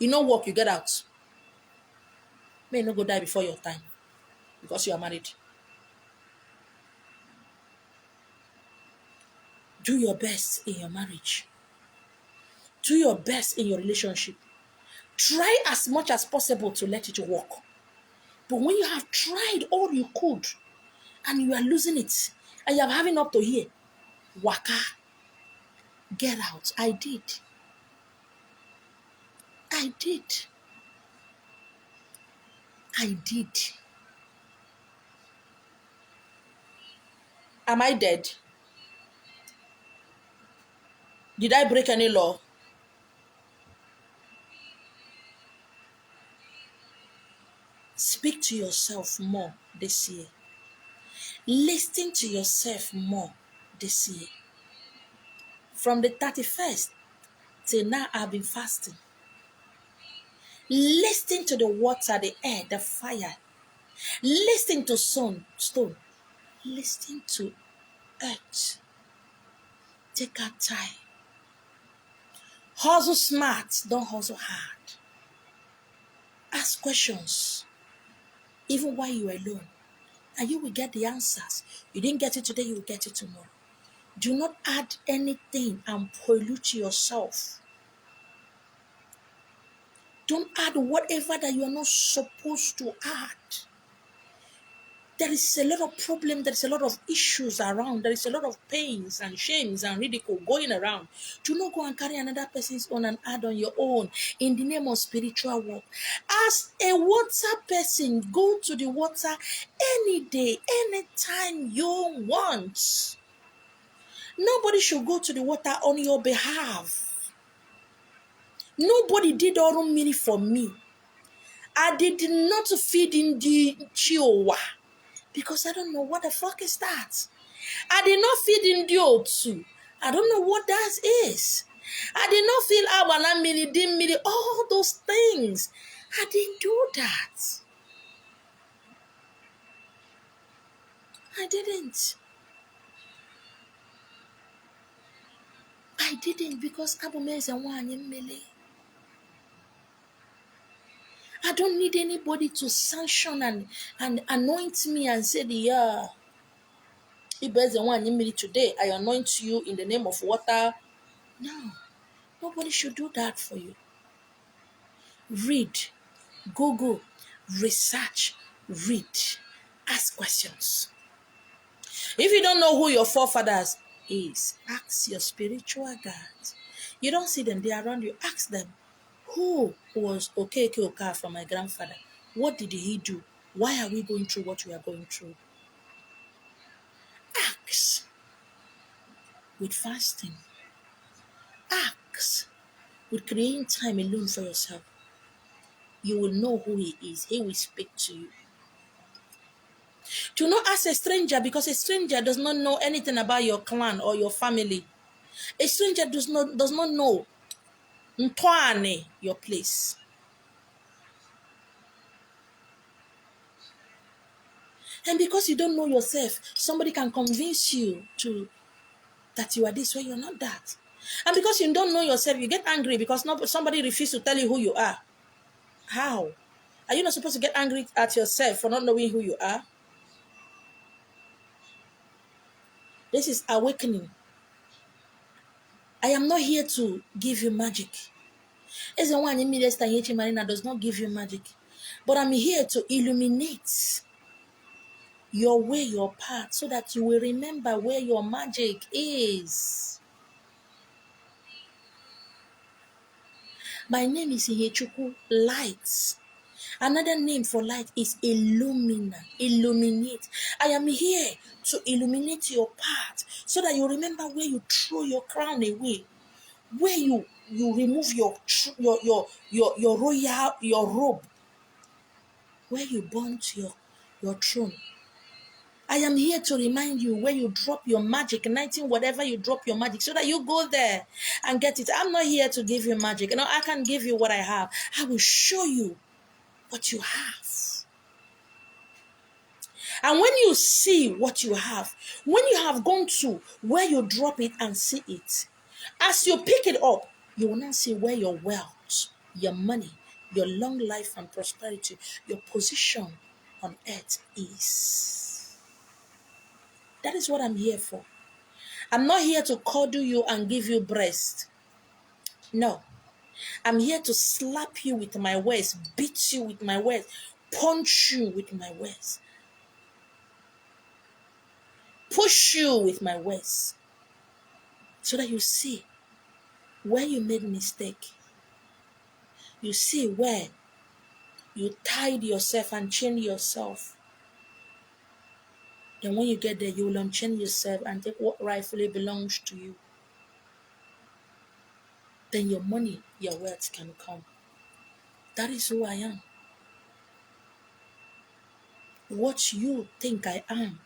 You know work, you get out. May not go die before your time because you are married. Do your best in your marriage. Do your best in your relationship. Try as much as possible to let it work. But when you have tried all you could and you are losing it and you are having up to here, waka, get out. I did. Am I dead? Did I break any law? Speak to yourself more this year. Listen to yourself more this year. From the 31st till now, I've been fasting. Listen to the water, the air, the fire. Listen to stone. Listen to earth. Take our time. Hustle smart, don't hustle hard. Ask questions, even while you are alone, and you will get the answers. You didn't get it today, you will get it tomorrow. Do not add anything and pollute yourself. Don't add whatever that you are not supposed to add. There is a lot of problems, there is a lot of issues around, there is a lot of pains and shames and ridicule going around. Do not go and carry another person's own and add on your own in the name of spiritual work. As a water person, go to the water any day, anytime you want. Nobody should go to the water on your behalf. Nobody did all mini for me. I did not feed in the Chihuahua. Because I don't know what the fuck is that. I did not feed in the O2. I don't know what that is. I did not feel Abana mini, dim mini, all those things. I didn't do that. I didn't because Abome is a one in Mele. I don't need anybody to sanction and anoint me and say, yeah, if there's a one in me today, I anoint you in the name of water. No, nobody should do that for you. Read, Google, research, read, ask questions. If you don't know who your forefathers is, ask your spiritual guides. You don't see them, they are around you. Ask them, who was Okeke Oka from my grandfather? What did he do? Why are we going through what we are going through? Ask with fasting. Ask with creating time alone for yourself. You will know who he is. He will speak to you. Do not ask a stranger, because a stranger does not know anything about your clan or your family. A stranger does not know. Ntwane, your place. And because you don't know yourself, somebody can convince you to that you are this way, you're not that. And because you don't know yourself, you get angry because somebody refused to tell you who you are. How? Are you not supposed to get angry at yourself for not knowing who you are? This is awakening. I am not here to give you magic. As the one in Minister H. Marina does not give you magic. But I'm here to illuminate your way, your path, so that you will remember where your magic is. My name is Ihechuku, light. Another name for light is illumina, illuminate. I am here to illuminate your path so that you remember where you throw your crown away, where you remove your royal, your robe, where you burnt your throne. I am here to remind you where you drop your magic, 19, whatever you drop your magic, so that you go there and get it. I'm not here to give you magic. I can give you what I have. I will show you what you have. And when you see what you have, when you have gone to where you drop it and see it, as you pick it up, you will now see where your wealth, your money, your long life and prosperity, your position on earth is. That is what I'm here for. I'm not here to cuddle you and give you breast. No. I'm here to slap you with my words, beat you with my words, punch you with my words, push you with my words, so that you see where you made mistake. You see where you tied yourself and chained yourself. Then when you get there, you will unchain yourself and take what rightfully belongs to you. Then your money, your wealth can come. That is who I am. What you think I am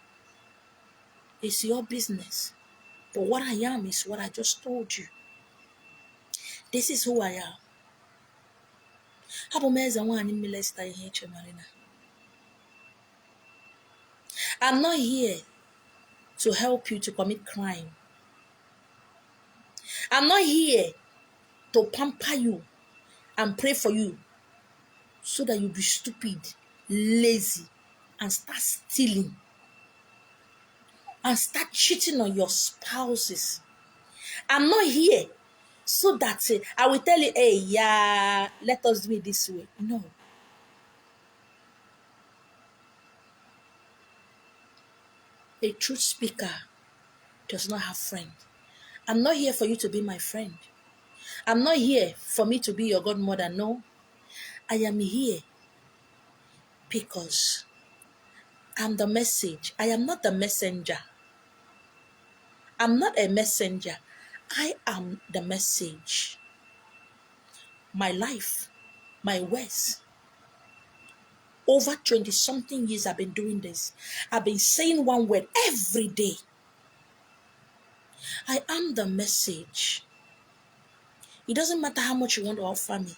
is your business. But what I am is what I just told you. This is who I am. I'm not here to help you to commit crime. I'm not here to pamper you and pray for you so that you be stupid, lazy, and start stealing and start cheating on your spouses. I'm not here so that I will tell you, hey, yeah, let us do it this way. No. A truth speaker does not have friend. I'm not here for you to be my friend. I'm not here for me to be your godmother. No. I am here because I'm the message. I am not the messenger. I'm not a messenger. I am the message. My life, my words. Over 20-something years I've been doing this. I've been saying one word every day. I am the message. It doesn't matter how much you want to offer me.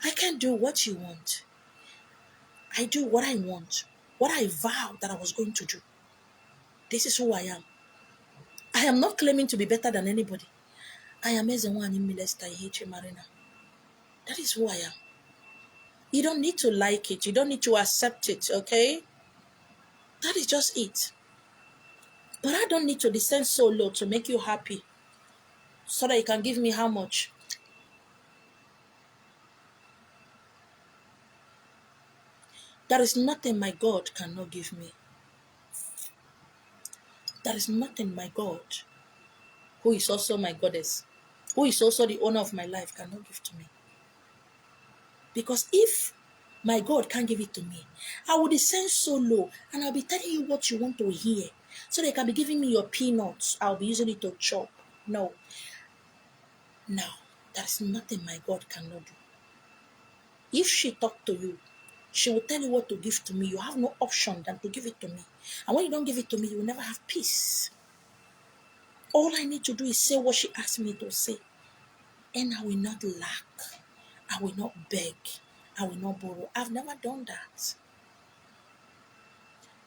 I can't do what you want. I do what I want. What I vowed that I was going to do. This is who I am. I am not claiming to be better than anybody. I am Ezenwani Milesta H. Marina. That is who I am. You don't need to like it. You don't need to accept it, okay? That is just it. But I don't need to descend so low to make you happy. So that you can give me how much? There is nothing my God cannot give me. There is nothing my God, who is also my goddess, who is also the owner of my life, cannot give to me. Because if my God can't give it to me, I will descend so low and I'll be telling you what you want to hear. So they can be giving me your peanuts. I'll be using it to chop. No. There's nothing my God cannot do. If she talk to you, she will tell you what to give to me. You have no option than to give it to me. And when you don't give it to me, you will never have peace. All I need to do is say what she asked me to say. and I will not lack. I will not beg. I will not borrow. I've never done that.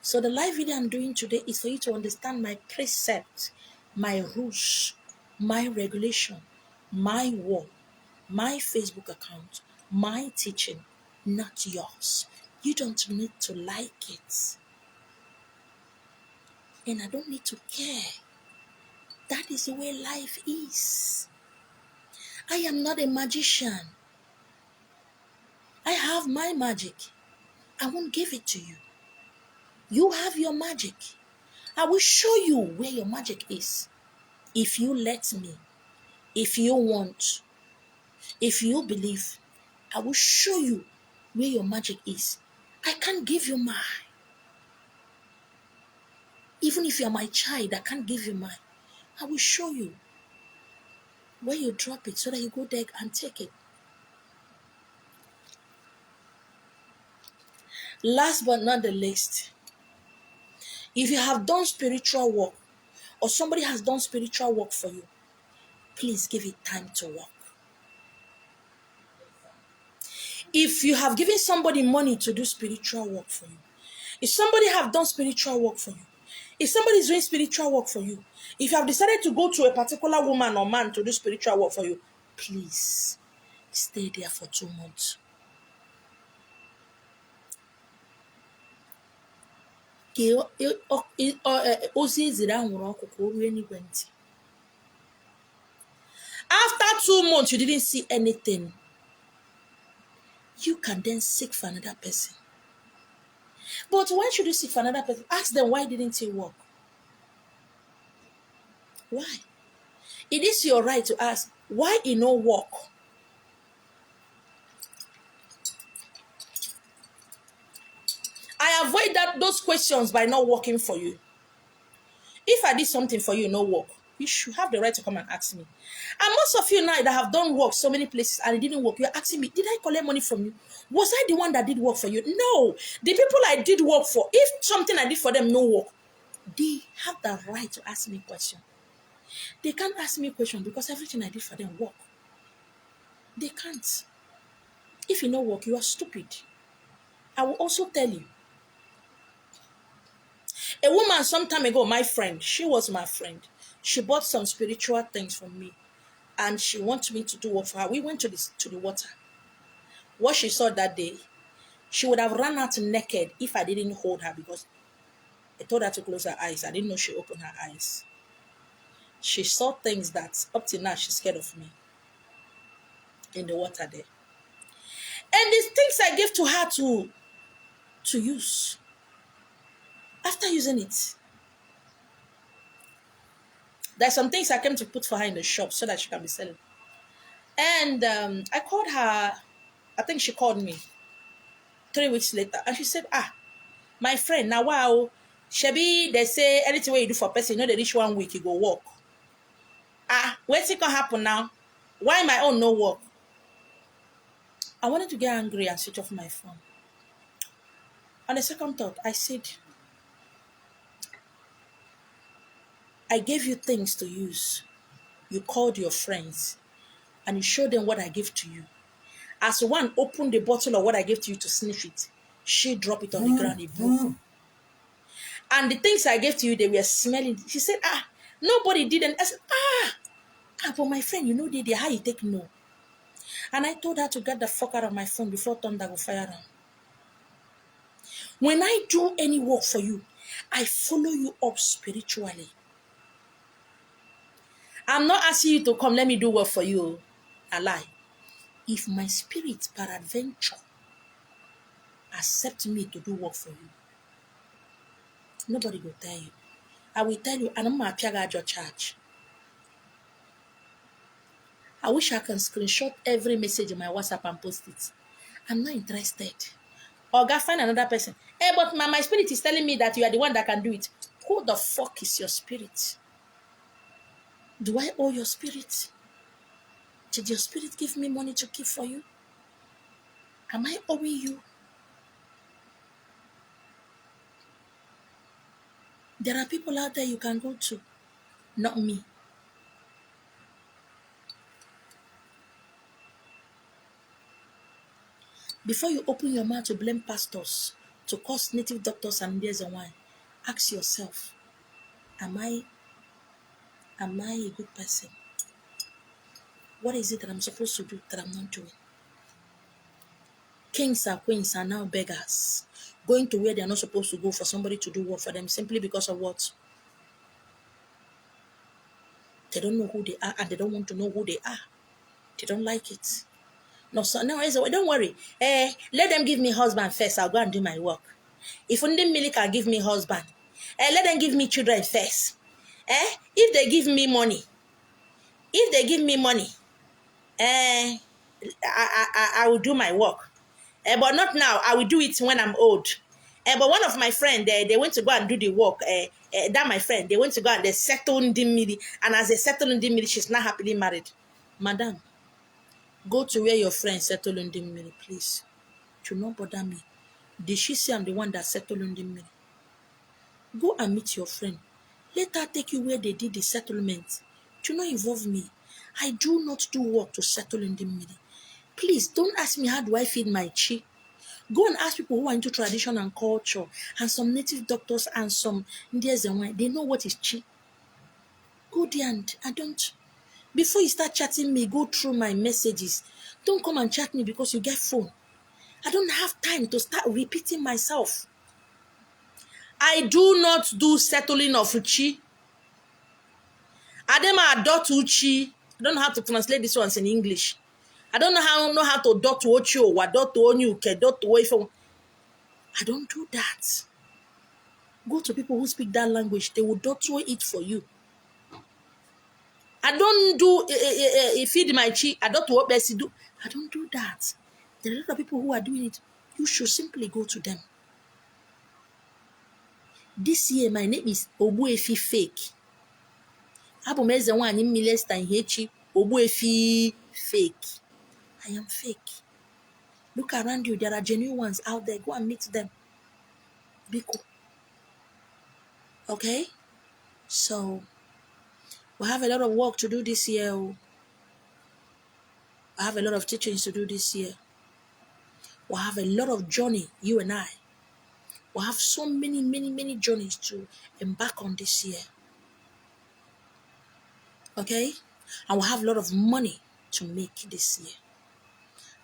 So the live video I'm doing today is for you to understand my precept, my rules, my regulation, my wall, my Facebook account, my teaching, not yours. You don't need to like it. And I don't need to care. That is the way life is. I am not a magician. I have my magic. I won't give it to you. You have your magic. I will show you where your magic is. If you let me, if you want, if you believe, I will show you where your magic is. I can't give you mine. Even if you're my child, I can't give you mine. I will show you where you drop it so that you go there and take it. Last but not the least, if you have done spiritual work or somebody has done spiritual work for you, please give it time to work. If you have given somebody money to do spiritual work for you, if somebody have done spiritual work for you, if somebody is doing spiritual work for you, if you have decided to go to a particular woman or man to do spiritual work for you, please stay there for 2 months. After 2 months, you didn't see anything. You can then seek for another person. But why should you seek for another person? Ask them, why didn't it work? Why? It is your right to ask, why it no work? I avoid those questions by not working for you. If I did something for you, no work, you should have the right to come and ask me. And most of you now that have done work so many places and it didn't work, you're asking me, did I collect money from you? Was I the one that did work for you? No. The people I did work for, if something I did for them no work, they have the right to ask me a question. They can't ask me a question because everything I did for them work. They can't. If you no work, you are stupid. I will also tell you. A woman some time ago, my friend, she was my friend. She bought some spiritual things from me. And she wanted me to do work for her. We went to the water. What she saw that day, she would have run out naked if I didn't hold her because I told her to close her eyes. I didn't know she opened her eyes. She saw things that up till now she's scared of me in the water there. And these things I gave to her to use. After using it, there's some things I came to put for her in the shop so that she can be selling. And I called her. I think she called me 3 weeks later. And she said, my friend, now wow, Shebi, they say anything you do for a person, you know they reach 1 week, you go work. What's it gonna happen now? Why my own no work? I wanted to get angry and switch off my phone. On the second thought, I said, I gave you things to use. You called your friends and you showed them what I gave to you. As one opened the bottle of what I gave to you to sniff it, she dropped it on the ground, it broke. And the things I gave to you, they were smelling. She said, nobody did. And I said, but my friend, you know they how you take no. And I told her to get the fuck out of my phone before thunder will fire her. When I do any work for you, I follow you up spiritually. I'm not asking you to come, let me do work for you. I lie. If my spirit peradventure accept me to do work for you, nobody will tell you. I will tell you, and I'm going to your charge. I wish I can screenshot every message in my WhatsApp and post it. I'm not interested. Or go find another person. Hey, but my spirit is telling me that you are the one that can do it. Who the fuck is your spirit? Do I owe your spirit? Did your spirit give me money to keep for you? Am I owing you? There are people out there you can go to, not me. Before you open your mouth to blame pastors, to curse native doctors and beers and wine, ask yourself, am I a good person? What is it that I'm supposed to do that I'm not doing? Kings and queens are now beggars, going to where they're not supposed to go for somebody to do work for them simply because of what? They don't know who they are and they don't want to know who they are. They don't like it. No, so no, don't worry. Let them give me husband first. I'll go and do my work. If only Millie can give me husband, let them give me children first. If they give me money, I will do my work. But not now. I will do it when I'm old. But one of my friends, they went to go and do the work. That my friend, they went to go and they settled in the middle. And as they settled in the middle, she's not happily married. Madam, go to where your friend settled in the middle, please. Do not bother me. Did she say I'm the one that settled in the middle? Go and meet your friend. Let her take you where they did the settlement. Do not involve me. I do not do work to settle in the middle. Please, don't ask me how do I feed my chi. Go and ask people who are into tradition and culture and some native doctors and some Indians and wine. They know what is chi. Go there and I don't. Before you start chatting me, go through my messages. Don't come and chat me because you get phone. I don't have time to start repeating myself. I do not do settling of chi. Adema dot uchi. I don't know how to translate this ones in English. I don't know how to dot ochi or dot onyuke dot oifo. I don't do that. Go to people who speak that language. They will dot it for you. I don't do feed my chi. I don't what best do. I don't do that. There are a lot of people who are doing it. You should simply go to them. This year, my name is Obuefi Fake. Abomeze wanyi milesta inhechi Obuefi Fake. I am fake. Look around you. There are genuine ones out there. Go and meet them. Be cool. Okay? So, we have a lot of work to do this year. I have a lot of teachings to do this year. We have a lot of journey, you and I. We have so many journeys to embark on this year. Okay? And we have a lot of money to make this year.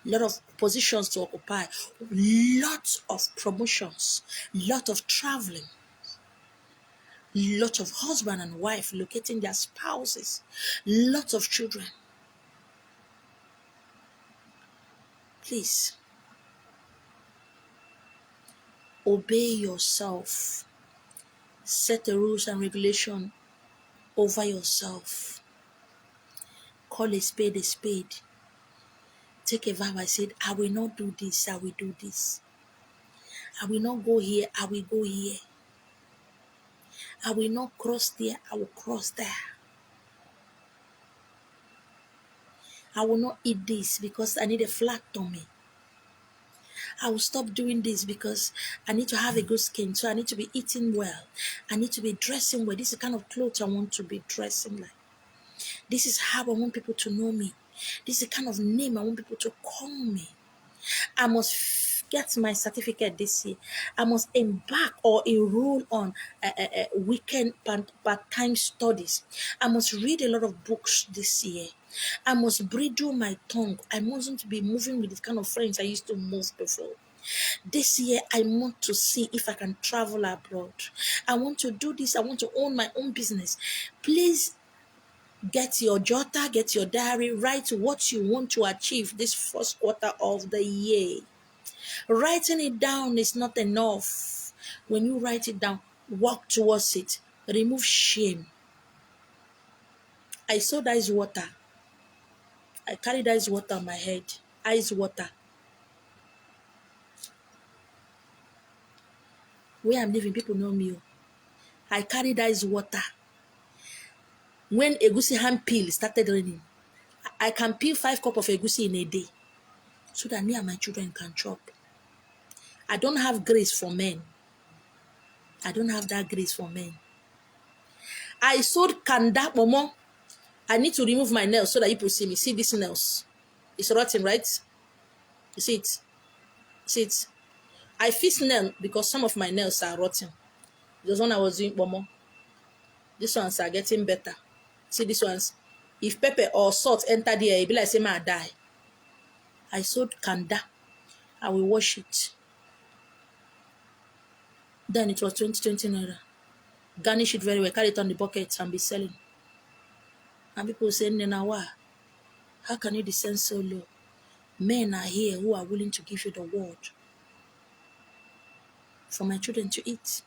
A lot of positions to occupy. Lots of promotions. Lot of traveling. Lot of husband and wife locating their spouses. Lots of children. Please. Obey yourself. Set the rules and regulation over yourself. Call a spade a spade. Take a vow. I said, I will not do this. I will do this. I will not go here. I will go here. I will not cross there. I will cross there. I will not eat this because I need a flat tummy. I will stop doing this because I need to have a good skin. So I need to be eating well. I need to be dressing well. This is the kind of clothes I want to be dressing like. This is how I want people to know me. This is the kind of name I want people to call me. I must get my certificate this year. I must embark or enroll on weekend part-time studies. I must read a lot of books this year. I must bridle my tongue. I mustn't be moving with the kind of friends I used to move before. This year, I want to see if I can travel abroad. I want to do this. I want to own my own business. Please get your jotter, get your diary, write what you want to achieve this first quarter of the year. Writing it down is not enough. When you write it down, work towards it. Remove shame. I saw that is water. I carry that is water on my head. Ice water. Where I'm living, people know me. I carry that is water. When egusi hand peel started raining, I can peel 5 cups of egusi in a day so that me and my children can chop. I don't have grace for men. I don't have that grace for men. I sold kanda momo. I need to remove my nails so that people see me. See these nails. It's rotten, right? You see it? See it. I fix nail because some of my nails are rotten. Those one I was doing Bomo. These ones are getting better. See these ones. If pepper or salt enter there, it be like say I die. I sold kanda. I will wash it. Then it was 20 naira. Garnish it very well, carry it on the bucket and be selling. And people say, Nenawa, how can you descend so low? Men are here who are willing to give you the word for my children to eat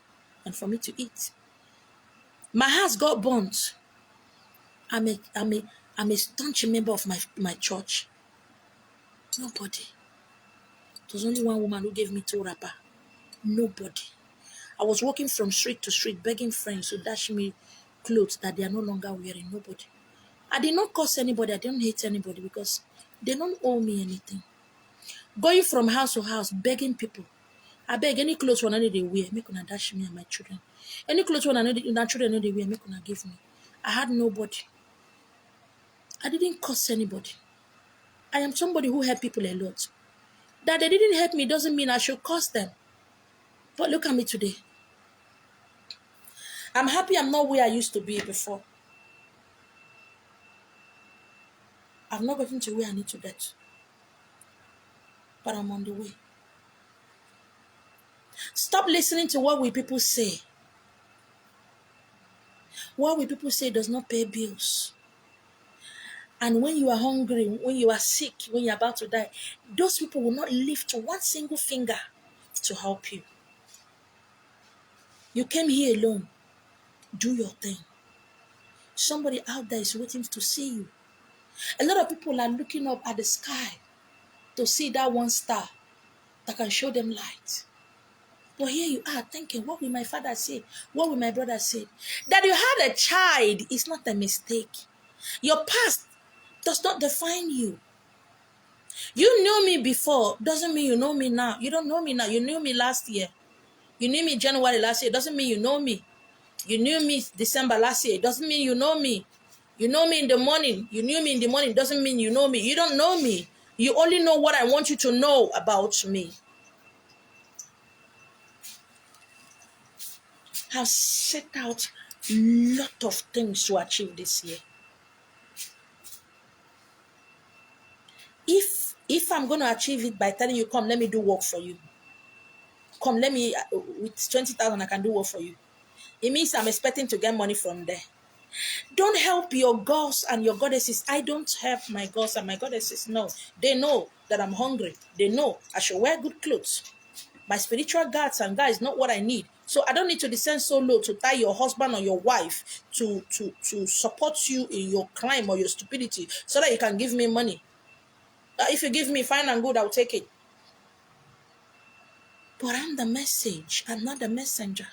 and for me to eat. My house got burnt. I'm a staunch member of my church. Nobody. It was only one woman who gave me 2 wrappers. Nobody. I was walking from street to street begging friends to dash me clothes that they are no longer wearing. Nobody. I did not curse anybody. I didn't hate anybody because they don't owe me anything. Going from house to house begging people. I beg any clothes when I need to wear, make una dash me and my children. Any clothes when I need my children need to wear, make una give me. I had nobody. I didn't curse anybody. I am somebody who helped people a lot. That they didn't help me doesn't mean I should curse them. But look at me today. I'm happy I'm not where I used to be before. I've not gotten to where I need to get. But I'm on the way. Stop listening to what will people say. What will people say does not pay bills. And when you are hungry, when you are sick, when you're about to die, those people will not lift one single finger to help you. You came here alone. Do your thing. Somebody out there is waiting to see you. A lot of people are looking up at the sky to see that one star that can show them light. But here you are thinking, what will my father say? What will my brother say? That you had a child is not a mistake. Your past does not define you. You knew me before, doesn't mean you know me now. You don't know me now. You knew me last year. You knew me January last year. Doesn't mean you know me. You knew me December last year. Doesn't mean you know me. You know me in the morning. You knew me in the morning. Doesn't mean you know me. You don't know me. You only know what I want you to know about me. I've set out a lot of things to achieve this year. If I'm going to achieve it by telling you, come, let me do work for you. Come, let me, with 20,000, I can do work for you. It means I'm expecting to get money from there. Don't help your gods and your goddesses. I don't help my gods and my goddesses. No, they know that I'm hungry. They know I should wear good clothes. My spiritual guards and guys not what I need. So I don't need to descend so low to tie your husband or your wife to support you in your crime or your stupidity so that you can give me money. If you give me fine and good, I'll take it. But I'm the message. I'm not the messenger.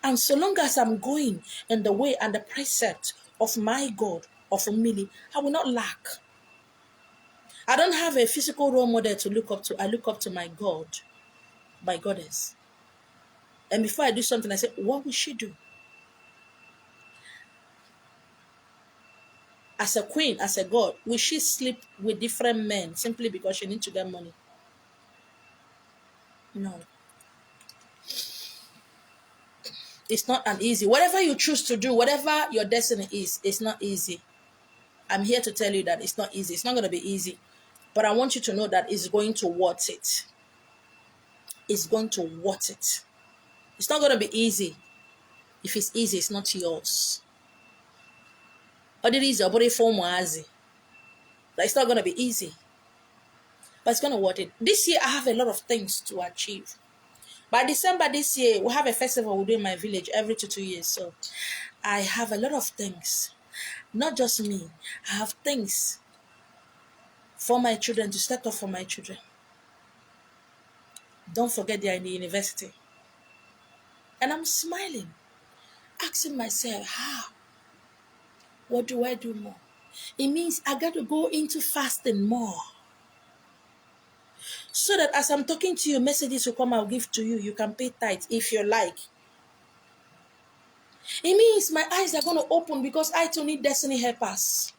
And so long as I'm going in the way and the precept of my God, of Millie, I will not lack. I don't have a physical role model to look up to. I look up to my God, my goddess. And before I do something, I say, what will she do? As a queen, as a god, will she sleep with different men simply because she needs to get money? No. It's not an easy. Whatever you choose to do, whatever your destiny is, it's not easy. I'm here to tell you that it's not easy. It's not going to be easy. But I want you to know that it's going to worth it. It's going to worth it. It's not going to be easy. If it's easy, it's not yours. But it's not going to be easy. But it's going to worth it. This year, I have a lot of things to achieve. By December this year, we have a festival we do in my village every 2 years. So I have a lot of things. Not just me. I have things for my children, to start off for my children. Don't forget they are in the university. And I'm smiling, asking myself, how? What do I do more? It means I got to go into fasting more. So that as I'm talking to you, messages will come, I'll give to you. You can pay tithe if you like. It means my eyes are going to open because I too need destiny helpers.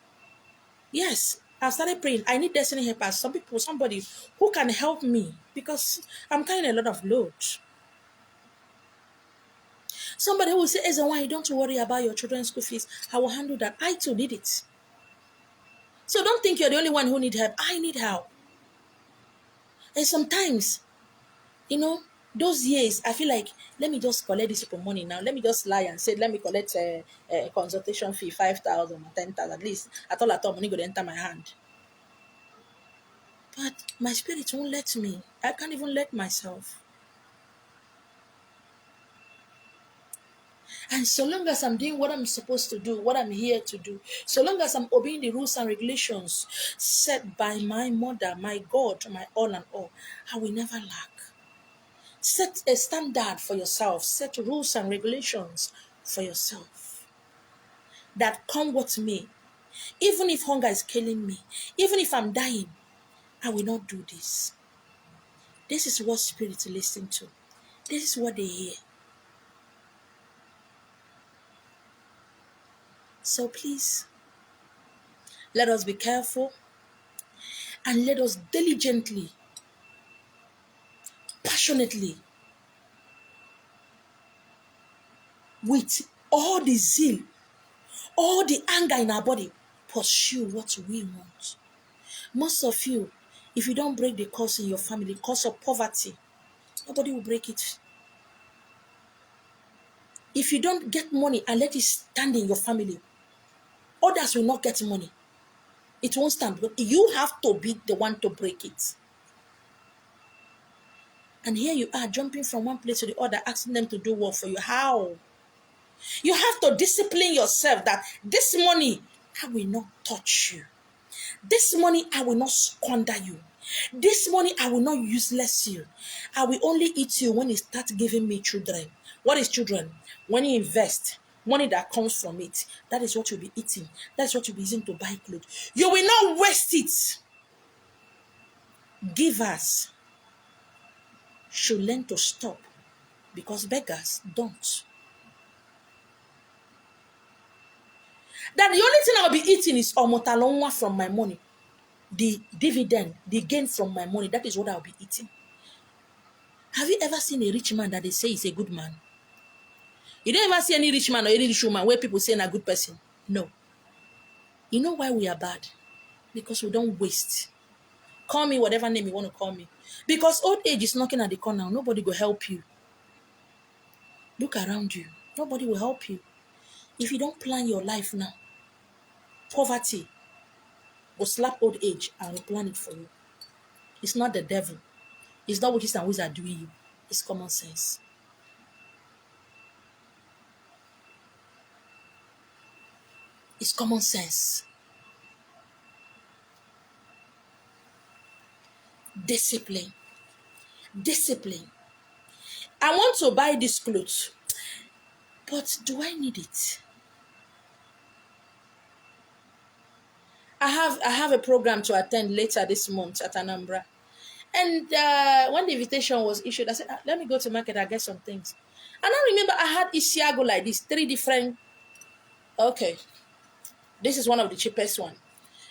Yes, I've started praying. I need destiny helpers. Somebody who can help me because I'm carrying a lot of load. Somebody who will say, Ezewan, don't worry about your children's school fees. I will handle that. I too need it. So don't think you're the only one who need help. I need help. And sometimes, you know, those years, I feel like, let me just collect this people money now. Let me just lie and say, let me collect a consultation fee, 5,000 or 10,000 at least. At all, money going to enter my hand. But my spirit won't let me. I can't even let myself. And so long as I'm doing what I'm supposed to do, what I'm here to do, so long as I'm obeying the rules and regulations set by my mother, my God, my all and all, I will never lack. Set a standard for yourself. Set rules and regulations for yourself that come with me. Even if hunger is killing me, even if I'm dying, I will not do this. This is what spirits listen to. This is what they hear. So please, let us be careful and let us diligently, passionately, with all the zeal, all the anger in our body, pursue what we want. Most of you, if you don't break the curse in your family, curse of poverty, nobody will break it. If you don't get money and let it stand in your family, others will not get money. It won't stand. But you have to be the one to break it. And here you are jumping from one place to the other, asking them to do work for you. How? You have to discipline yourself that this money, I will not touch you. This money, I will not squander you. This money, I will not useless you. I will only eat you when you start giving me children. What is children? When you invest, money that comes from it, that is what you'll be eating. That's what you'll be using to buy clothes. You will not waste it. Givers should learn to stop because beggars don't. That the only thing I'll be eating is omotalonwa from my money. The dividend, the gain from my money, that is what I'll be eating. Have you ever seen a rich man that they say is a good man? You don't ever see any rich man or any rich woman where people say a good person. No. You know why we are bad? Because we don't waste. Call me whatever name you want to call me. Because old age is knocking at the corner. Nobody will help you. Look around you. Nobody will help you. If you don't plan your life now, poverty will slap old age and will plan it for you. It's not the devil. It's not witches and wizards doing you. It's common sense. It's common sense. Discipline. Discipline. I want to buy this clothes, but do I need it? I have a program to attend later this month at Anambra. And when the invitation was issued, I said, let me go to market and get some things. And I remember I had Isiago like this, 3 different. Okay, this is one of the cheapest one.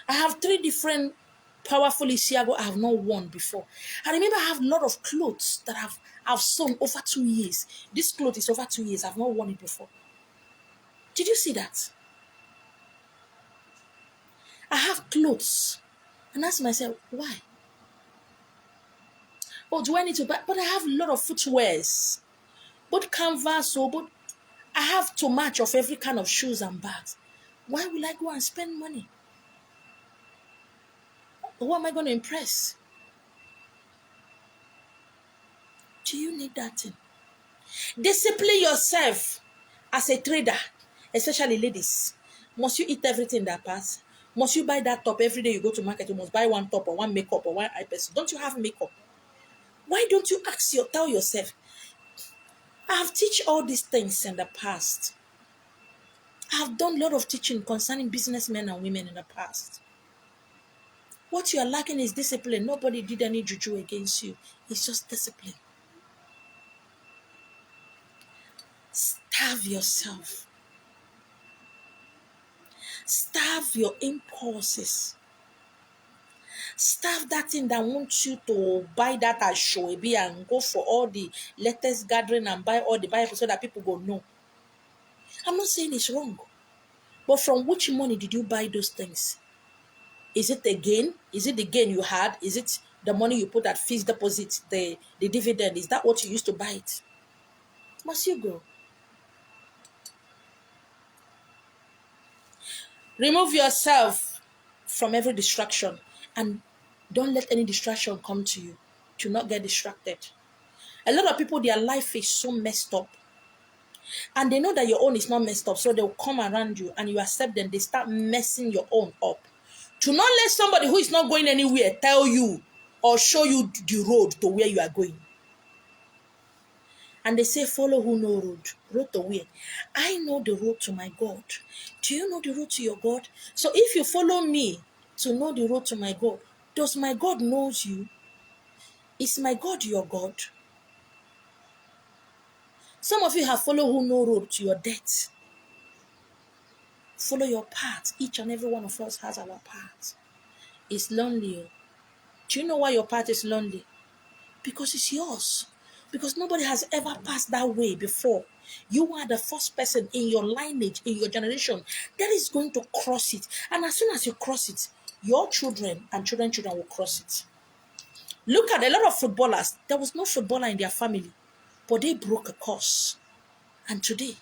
I have 3 different powerful Isiago I have not worn before. I remember I have a lot of clothes that I've sewn over 2 years. This cloth is over 2 years. I've not worn it before. Did you see that? I have clothes. And ask myself, why? Oh, do I need to buy? But I have a lot of footwears. Both canvas or both. I have too much of every kind of shoes and bags. Why will I go and spend money? Who am I going to impress? Do you need that thing? Discipline yourself as a trader, especially ladies. Must you eat everything that pass? Must you buy that top every day you go to market? You must buy one top or one makeup or one eye pencil. Don't you have makeup? Why don't you tell yourself, I have teach all these things in the past. I have done a lot of teaching concerning businessmen and women in the past. What you are lacking is discipline. Nobody did any juju against you. It's just discipline. Starve yourself. Starve your impulses. Staff that thing that wants you to buy that as shoebi and go for all the latest gathering and buy all the Bible so that people go know. I'm not saying it's wrong. But from which money did you buy those things? Is it a gain? Is it the gain you had? Is it the money you put at fixed deposit, the dividend? Is that what you used to buy it? Must you go? Remove yourself from every distraction and don't let any distraction come to you. Do not get distracted. A lot of people, their life is so messed up. And they know that your own is not messed up. So they'll come around you and you accept them. They start messing your own up. Do not let somebody who is not going anywhere tell you or show you the road to where you are going. And they say, follow who know road. Road to where? I know the road to my God. Do you know the road to your God? So if you follow me to know the road to my God, does my God knows you? Is my God your God? Some of you have followed who know road to your death. Follow your path. Each and every one of us has our path. It's lonely. Do you know why your path is lonely? Because it's yours. Because nobody has ever passed that way before. You are the first person in your lineage, in your generation, that is going to cross it. And as soon as you cross it, your children and children will cross it. Look at a lot of footballers. There was no footballer in their family, but they broke a curse. And today,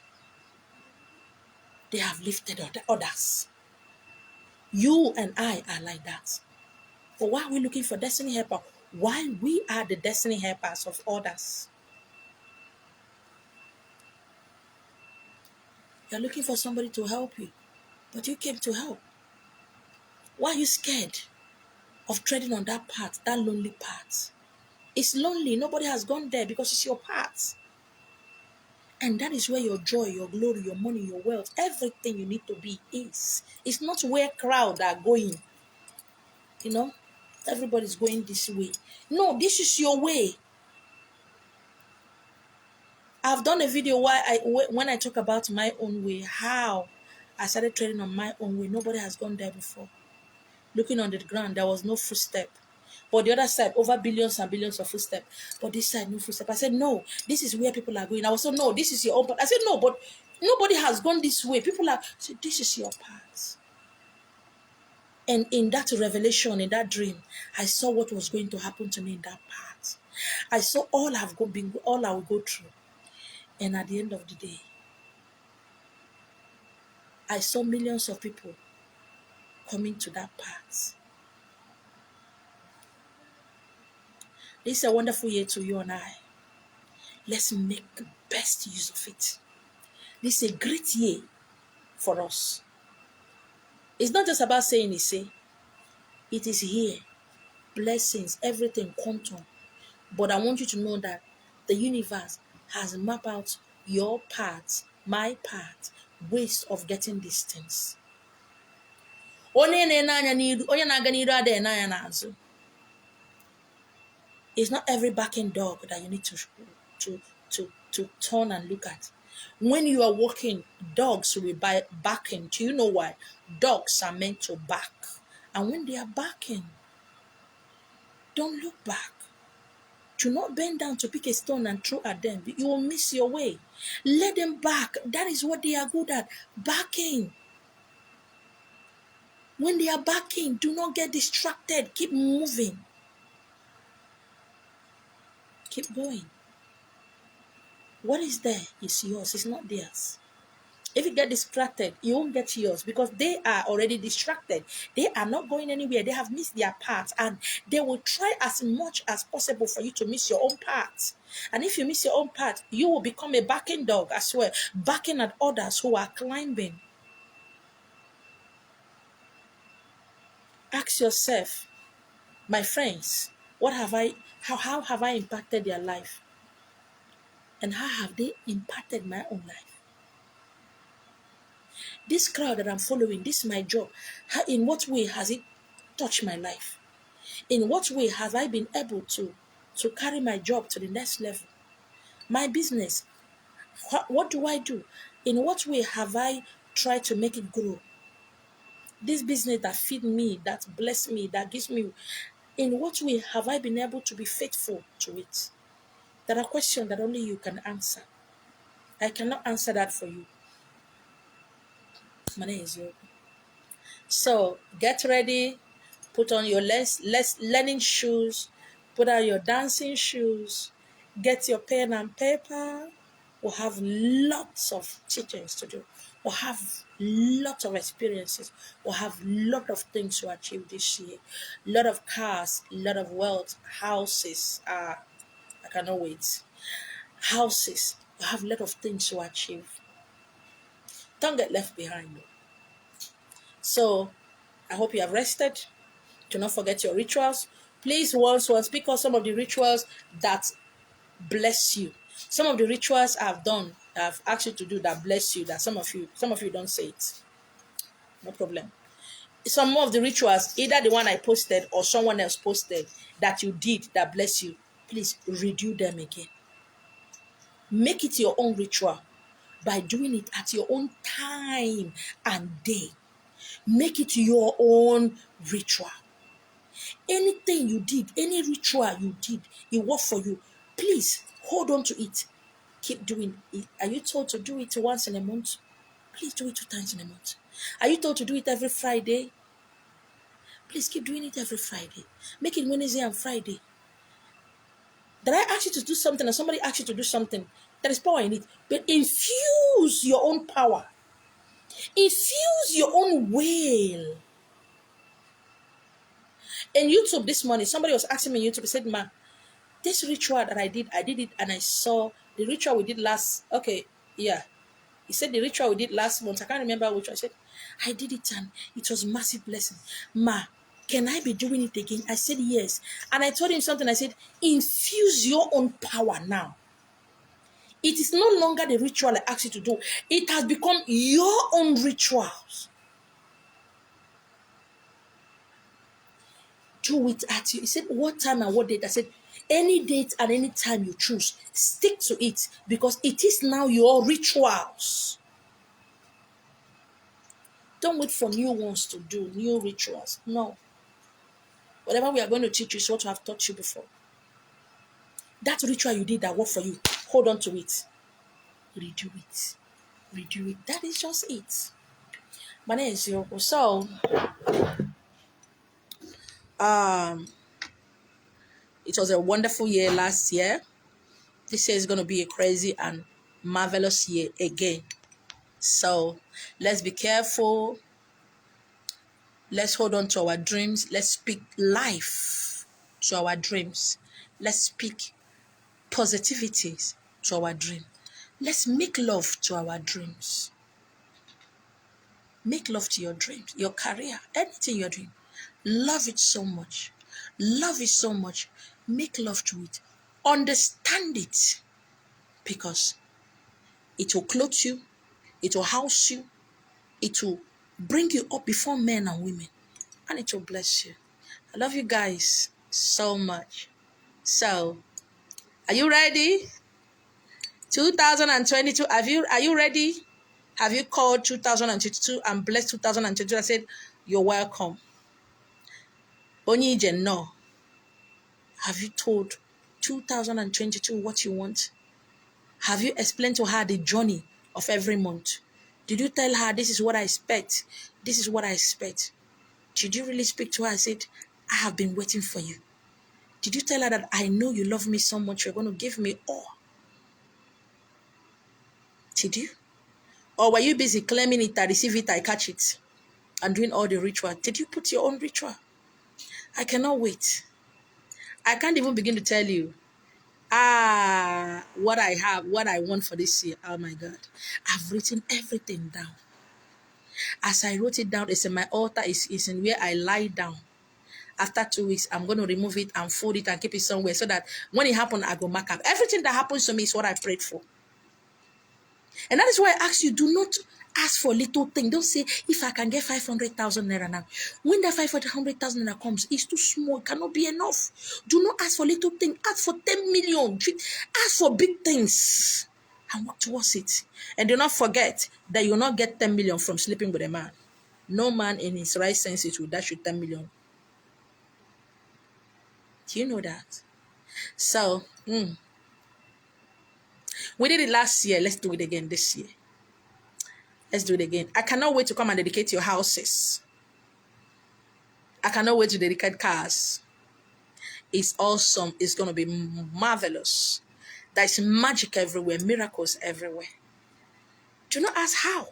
they have lifted others. You and I are like that. But why are we looking for destiny helper? Why we are the destiny helpers of others. You're looking for somebody to help you, but you came to help. Why are you scared of treading on that path, that lonely path? It's lonely. Nobody has gone there because it's your path. And that is where your joy, your glory, your money, your wealth, everything you need to be is. It's not where crowds are going. You know, everybody's going this way. No, this is your way. I've done a video when I talk about my own way, how I started trading on my own way. Nobody has gone there before. Looking on the ground, there was no footstep. But the other side, over billions and billions of footsteps. But this side, no footstep. I said, no, this is where people are going. I was so, no, this is your own path. I said, no, but nobody has gone this way. People are, so this is your path. And in that revelation, in that dream, I saw what was going to happen to me in that path. I saw all I will go through. And at the end of the day, I saw millions of people coming to that path. This is a wonderful year to you and I. Let's make the best use of it. This is a great year for us. It's not just about saying it, say. It is here. Blessings, everything, quantum. But I want you to know that the universe has mapped out your path, my path, ways of getting these things. It's not every barking dog that you need to turn and look at. When you are walking, dogs will be barking. Do you know why? Dogs are meant to bark. And when they are barking, don't look back. Do not bend down to pick a stone and throw at them. You will miss your way. Let them bark. That is what they are good at. Barking. When they are barking, do not get distracted. Keep moving. Keep going. What is there is yours. It's not theirs. If you get distracted, you won't get yours because they are already distracted. They are not going anywhere. They have missed their path and they will try as much as possible for you to miss your own path. And if you miss your own path, you will become a barking dog as well, barking at others who are climbing. Ask yourself, my friends, how have I impacted their life? And how have they impacted my own life? This crowd that I'm following, this is my job. In what way has it touched my life? In what way have I been able to carry my job to the next level? My business, what do I do? In what way have I tried to make it grow? This business that feed me, that bless me, that gives me, in what way have I been able to be faithful to it? There are questions that only you can answer. I cannot answer that for you. My name is you. So get ready, put on your less learning shoes, put on your dancing shoes, get your pen and paper. We'll have lots of teachings to do. We'll have lots of experiences. We'll have lot of things to achieve this year. Lot of cars, lot of wealth, houses. I cannot wait. Houses. We'll have lot of things to achieve. Don't get left behind. So I hope you have rested. Do not forget your rituals. Please once pick up some of the rituals that bless you. Some of the rituals I've done, I've asked you to do that bless you, that some of you don't say it. No problem. Some of the rituals, either the one I posted or someone else posted that you did that bless you, please redo them again. Make it your own ritual by doing it at your own time and day. Make it your own ritual. Anything you did, any ritual you did, it worked for you. Please hold on to it. Keep doing it. Are you told to do it once in a month? Please do it 2 times in a month. Are you told to do it every Friday? Please keep doing it every Friday. Make it Wednesday and Friday. Did I ask you to do something or somebody asked you to do something? There is power in it. But infuse your own power. Infuse your own will. In YouTube this morning, somebody was asking me on YouTube, said, "Ma, this ritual that I did it and I saw the ritual we did last." Okay, yeah. He said the ritual we did last month. I can't remember which one. I said, "I did it and it was massive blessing. Ma, can I be doing it again?" I said, "Yes." And I told him something. I said, "Infuse your own power now. It is no longer the ritual I asked you to do. It has become your own rituals. Do it at you." He said, "What time and what date?" I said, "Any date and any time you choose, stick to it because it is now your rituals. Don't wait for new ones to do, new rituals. No. Whatever we are going to teach you is what I have taught you before. That ritual you did that worked for you, hold on to it. Redo it. Redo it. That is just it." My name is Yoko. So, it was a wonderful year last year. This year is going to be a crazy and marvelous year again. So, let's be careful. Let's hold on to our dreams. Let's speak life to our dreams. Let's speak positivities to our dream. Let's make love to our dreams. Make love to your dreams, your career, anything you're doing. Love it so much. Love it so much. Make love to it. Understand it because it will clothe you. It will house you. It will bring you up before men and women. And it will bless you. I love you guys so much. So, are you ready? 2022, are you ready? Have you called 2022 and blessed 2022? I said, "You're welcome." Onye no. Have you told 2022 what you want? Have you explained to her the journey of every month? Did you tell her, "This is what I expect. This is what I expect"? Did you really speak to her and said, "I have been waiting for you"? Did you tell her that, "I know you love me so much, you're going to give me all"? Did you? Or were you busy claiming it, I receive it, I catch it, and doing all the ritual? Did you put your own ritual? I cannot wait. I can't even begin to tell you what I have, what I want for this year. Oh my God. I've written everything down. As I wrote it down, it's in my altar, it's in where I lie down. After 2 weeks, I'm going to remove it and fold it and keep it somewhere so that when it happens, I go mark up. Everything that happens to me is what I prayed for. And that is why I ask you, do not ask for little thing. Don't say, "If I can get 500,000 naira now." When that 500,000 naira comes, it's too small. It cannot be enough. Do not ask for little thing. Ask for 10 million. Ask for big things and work towards it. And do not forget that you will not get 10 million from sleeping with a man. No man in his right senses will dash you 10 million. Do you know that? So, we did it last year. Let's do it again this year. Let's do it again. I cannot wait to come and dedicate your houses. I cannot wait to dedicate cars. It's awesome. It's going to be marvelous. There's magic everywhere, miracles everywhere. Do not ask how.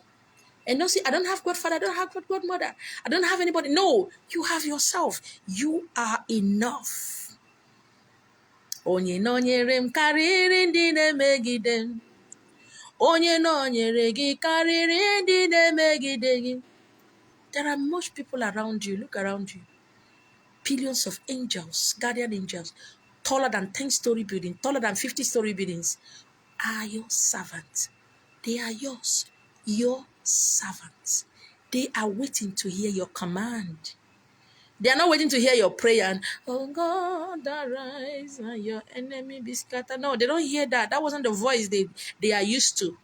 And don't say, I don't have godfather, I don't have godmother, I don't have anybody. No, you have yourself. You are enough. Onye nọnyere m karịrị ndị na-emegide m. Onye nọnyere gị karịrị ndị na-emegide gị. There are much people around you. Look around you. Billions of angels, guardian angels, taller than 10-story buildings, taller than 50-story buildings, are your servants. They are yours, your servants. They are waiting to hear your command. They are not waiting to hear your prayer and, oh God, arise and your enemy be scattered. No, they don't hear that. That wasn't the voice they are used to.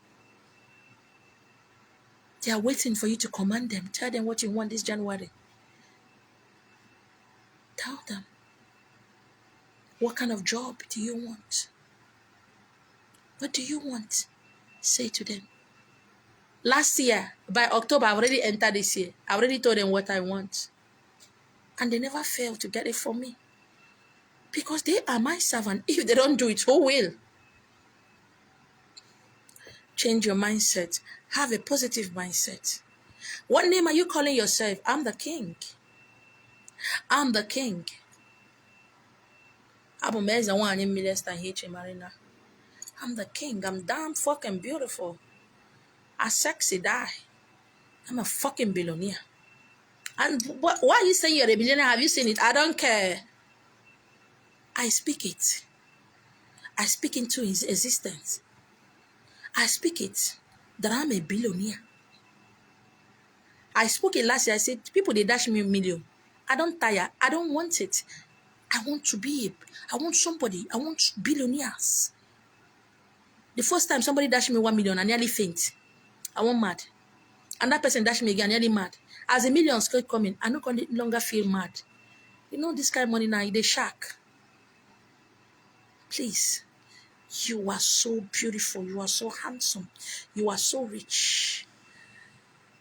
They are waiting for you to command them. Tell them what you want this January. Tell them. What kind of job do you want? What do you want? Say to them. Last year, by October, I've already entered this year. I already told them what I want. And they never failed to get it from me. Because they are my servant. If they don't do it, who will? Change your mindset. Have a positive mindset. What name are you calling yourself? I'm the king. I'm the king. I'm the king. I'm damn fucking beautiful. I sexy die. I'm a fucking billionaire. And why are you saying you're a billionaire? Have you seen it? I don't care. I speak it. I speak into his existence. I speak it that I'm a billionaire. I spoke it last year. I said, people, they dash me a million. I don't tire. I don't want it. I want to be. I want somebody. I want billionaires. The first time somebody dashed me 1 million, I nearly faint. I went mad. And that person dashed me again, nearly mad. As the millions kept coming, I no longer feel mad. You know, this kind of money now, they shark. Please. You are so beautiful. You are so handsome. You are so rich.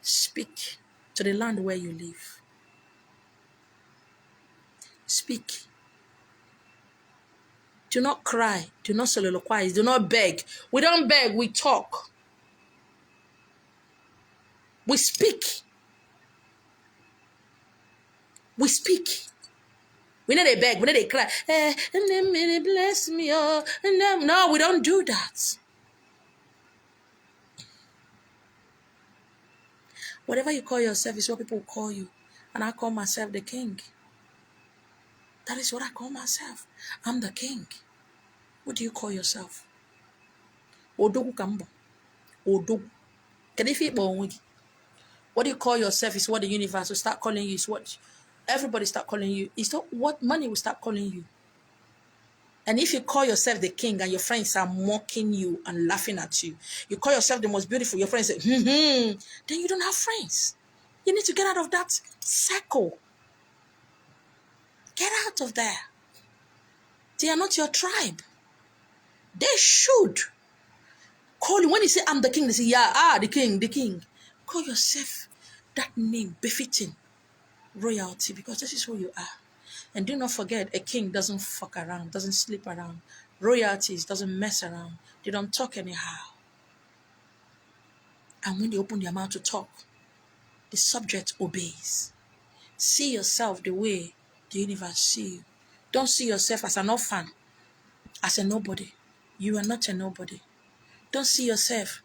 Speak to the land where you live. Speak. Do not cry. Do not soliloquize. Do not beg. We don't beg. We talk. We speak. We speak. We need a beg. We need a cry. And then bless me. Oh, no, we don't do that. Whatever you call yourself is what people call you. And I call myself the king. That is what I call myself. I'm the king. What do you call yourself? Odogu kambo. Odogu. What do you call yourself is what the universe will start calling you. Is what everybody start calling you. It's not what money will start calling you. And if you call yourself the king and your friends are mocking you and laughing at you, you call yourself the most beautiful, your friends say, then you don't have friends. You need to get out of that circle. Get out of there. They are not your tribe. They should call you. When you say, I'm the king, they say, yeah, the king, the king. Call yourself that name befitting royalty, because this is who you are. And do not forget, a king doesn't fuck around, doesn't sleep around. Royalties doesn't mess around. They don't talk anyhow. And when they open their mouth to talk, the subject obeys. See yourself the way the universe sees you. Don't see yourself as an orphan, as a nobody. You are not a nobody. Don't see yourself.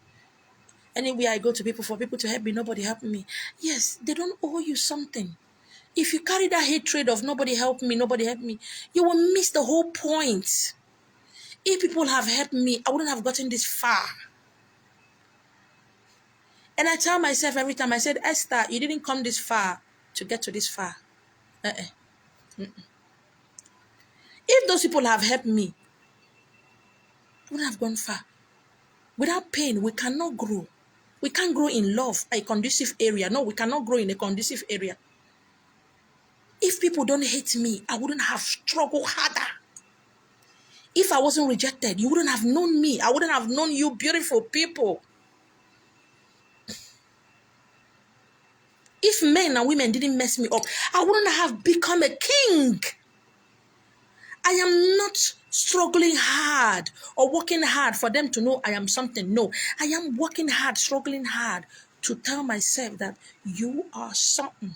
Anywhere I go to people, for people to help me, nobody help me. Yes, they don't owe you something. If you carry that hatred of nobody help me, you will miss the whole point. If people have helped me, I wouldn't have gotten this far. And I tell myself every time, I said, Esther, you didn't come this far to get to this far. If those people have helped me, I wouldn't have gone far. Without pain, we cannot grow. We can't grow in love, a conducive area. No, we cannot grow in a conducive area. If people don't hate me, I wouldn't have struggled harder. If I wasn't rejected, you wouldn't have known me. I wouldn't have known you beautiful people. If men and women didn't mess me up, I wouldn't have become a king. I am not struggling hard or working hard for them to know I am something. No, I am working hard, struggling hard to tell myself that you are something.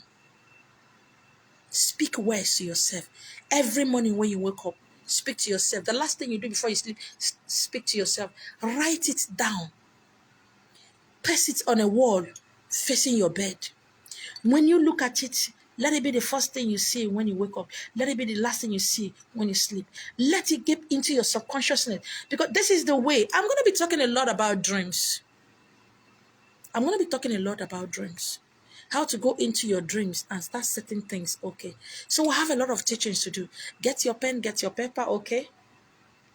Speak words to yourself. Every morning when you wake up, speak to yourself. The last thing you do before you sleep, speak to yourself. Write it down. Paste it on a wall facing your bed. When you look at it, let it be the first thing you see when you wake up. Let it be the last thing you see when you sleep. Let it get into your subconsciousness. Because this is the way. I'm going to be talking a lot about dreams. I'm going to be talking a lot about dreams. How to go into your dreams and start setting things, okay? So we'll have a lot of teachings to do. Get your pen, get your paper, okay?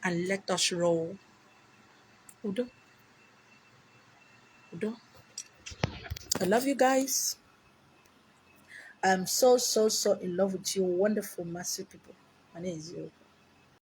And let us roll. Udo. Udo. I love you guys. I'm so in love with you, wonderful, massive people. My name is you.